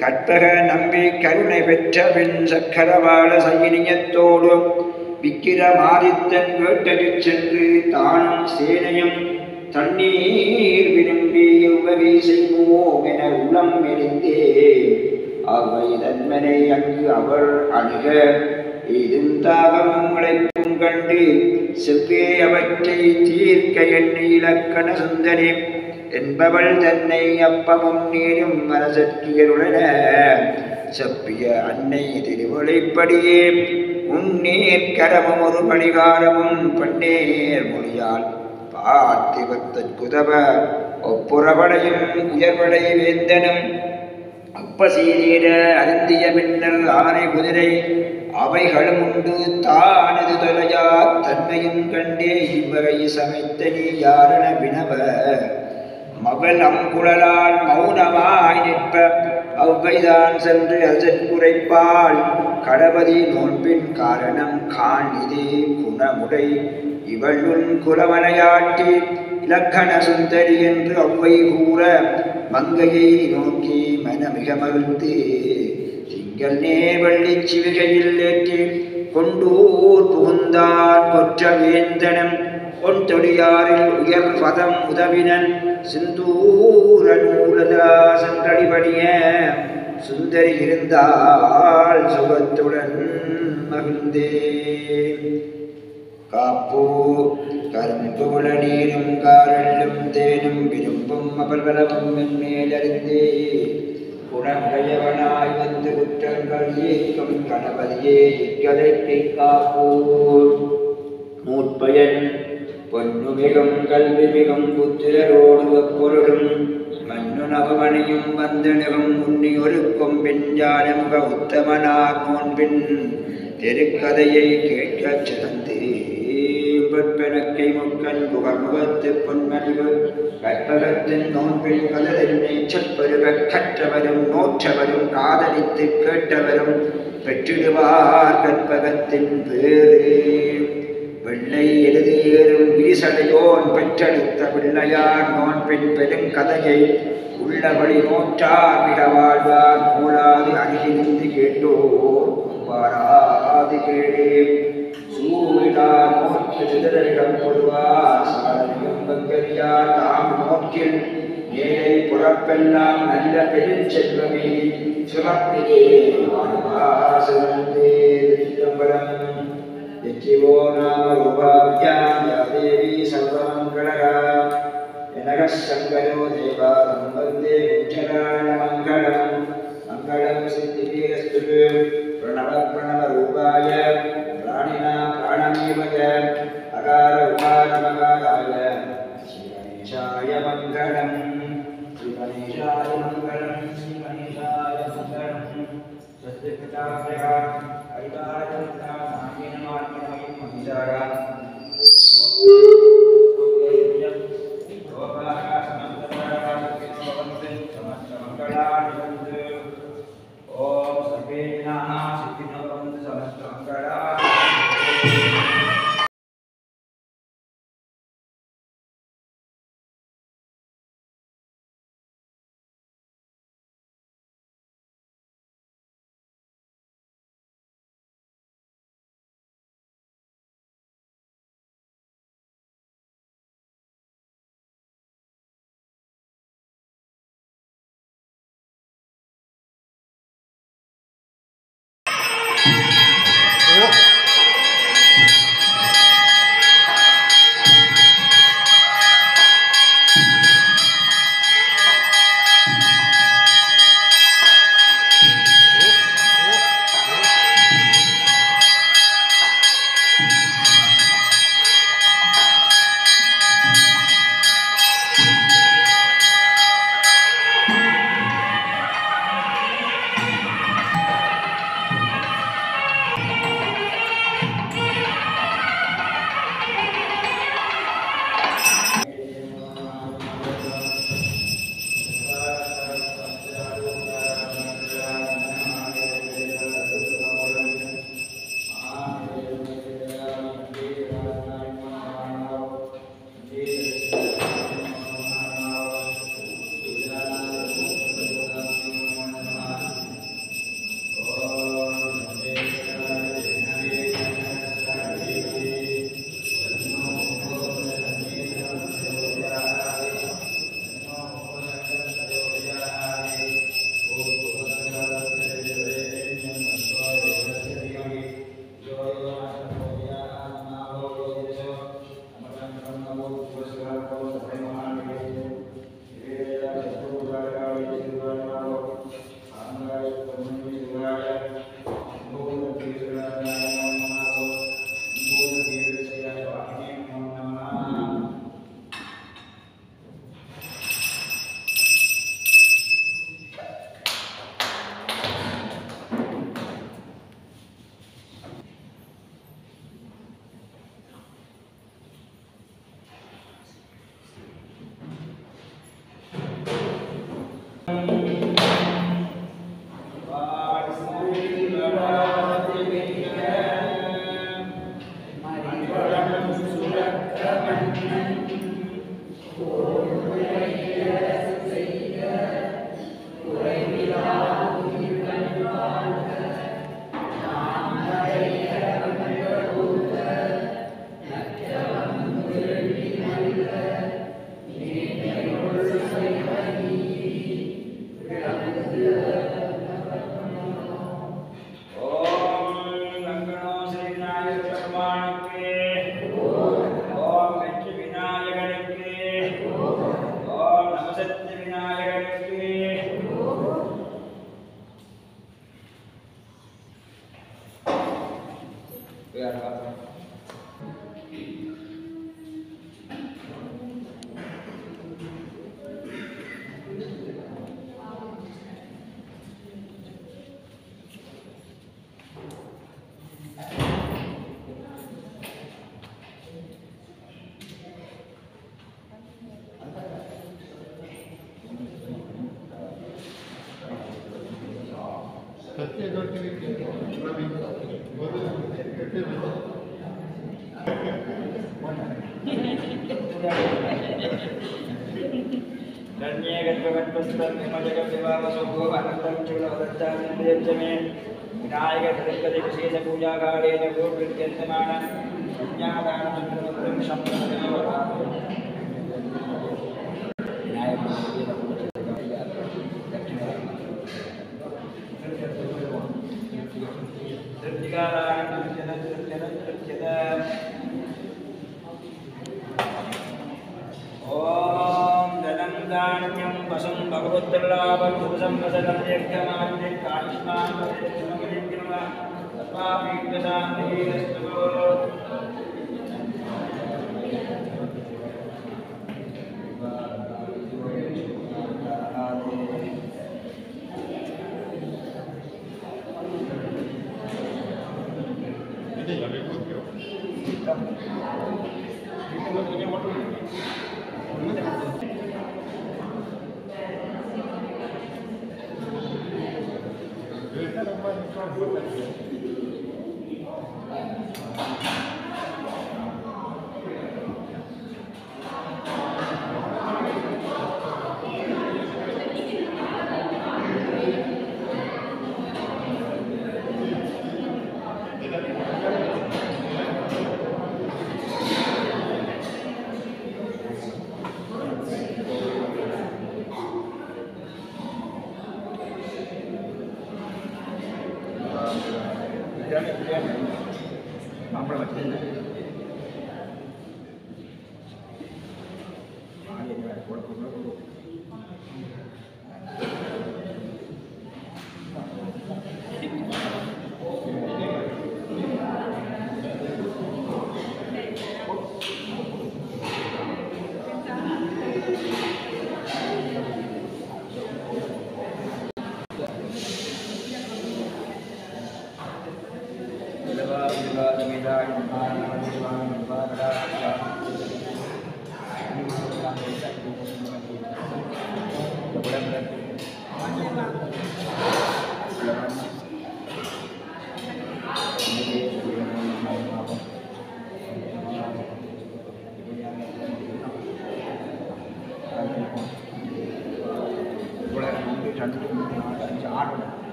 கற்பக நம்பி கருணை பெற்ற பின் சக்கரவாள சைனியத்தோடு விக்கிரமாதித்தன் வேட்டையில் சென்று தானும் சேனையும் தண்ணீர் விரும்பி உதவி செய்வோம் என உளம் எரிந்தே அவை தன்மனை அங்கு அவள் அணுக இருந்தாகவும் உழைப்பும் கண்டு செவ்வே அவற்றை தீர்க்க எண்ணி இலக்கண சுந்தரி என்பவள் தன்னை அப்பமும் நீரும் மனசற்கியருடன செப்பிய அன்னை திருவொழிப்படியே உன்னேர் கரமும் ஒரு பணிகாரமும் பன்னேர் மொழியால் பார்த்திபத்தற்குதவ ஒப்புறவடையும் உயர்வடை வேந்தனும் அப்பசீரீர அருந்திய பின்னர் ஆனை குதிரை அவைகளும் உண்டு தானது தொலையா தன்மையும் கண்டே இவ்வகை சமைத்த நீ யாரென வினவ மகள் அங்குழலால் மௌனமாய் நிற்ப அவ்வைதான் சென்று அசற்குறைப்பாள் கடபதி நோன்பின் காரணம் காண் இதே குணமுடை இவள் உன் குலமனையாட்டி இலக்கண சுந்தரி என்று அவ்வை கூற மங்கையை நோக்கி மனமிக மகிழ்ந்து திங்கள் நேவள்ளி சிவிகையில் ஏற்றி கொண்டூர் புகுந்தான் கொற்ற வேந்தனம் பொன் தொடியாரில் உயர் பதம் உதவினன் சிந்தூர நூலதா சென்றடிபடிய சுந்தரி இருந்தால் சுகத்துடன் மகிழ்ந்தே காப்போ கரும்புல நீரும் காரல்லும் தேனும் விரும்பும் அபல்வலமும் மென்மேலறிந்தே குணமுடையவனாய் வந்து குற்றங்கள் ஏற்கும் கணபதியே இக்கதைக்கு காப்போர் மூட்பயன் பொன்னுமிகும் கல்விமிகும் புத்திரரோடு அப்பொருளும் மண்ணு நவமணியும் வந்தனகும் உன்னி ஒருக்கும் பிஞ்சானமுக உத்தமனார் நோன்பின் திருக்கதையை கேட்கச் சிறந்தே பற்பெனக்கை முக்கன் புகமுகத்து பொன்மணிவு கற்பகத்தின் நோன்பில் கதலென்னை செப்பருக கற்றவரும் நோற்றவரும் காதலித்து கேட்டவரும் பெற்றிடுவார் கற்பகத்தின் பேரு வெள்ளை எழுதியேறும் வீசடையோன் பெற்றெடுத்த பிள்ளையார் நோன்பின் பெருங்கதையை உள்ளபடி நோற்றார் மிக வாழ்வார் மூலாது அருகிலிருந்து கேட்டோர் வாராது கேளே சூழிலார் நோற்று சிதறிடம் பொதுவார் சாதனையும் பங்கரியார் தாம் நோக்கில் ஏழை புறப்பெல்லாம் நல்ல பெருஞ்செல்வமே சிறப்பிலே சிறந்தே சிதம்பரம் यज्जिवो नाम रूपाभ्यां या देवी सर्वमङ्गलगा जनकः शङ्करो देवा वन्दे उज्जलानमङ्गलं मङ्गलं सिद्धिरस्तु प्रणवरूपाय प्राणिनां प्राणमेव च अकार उकारमकाराय श्रीगणेशाय मङ्गलं श्रीगणेशाय मङ्गलं श्रीगणेशाय मङ्गलं सत्यपिताभ्यः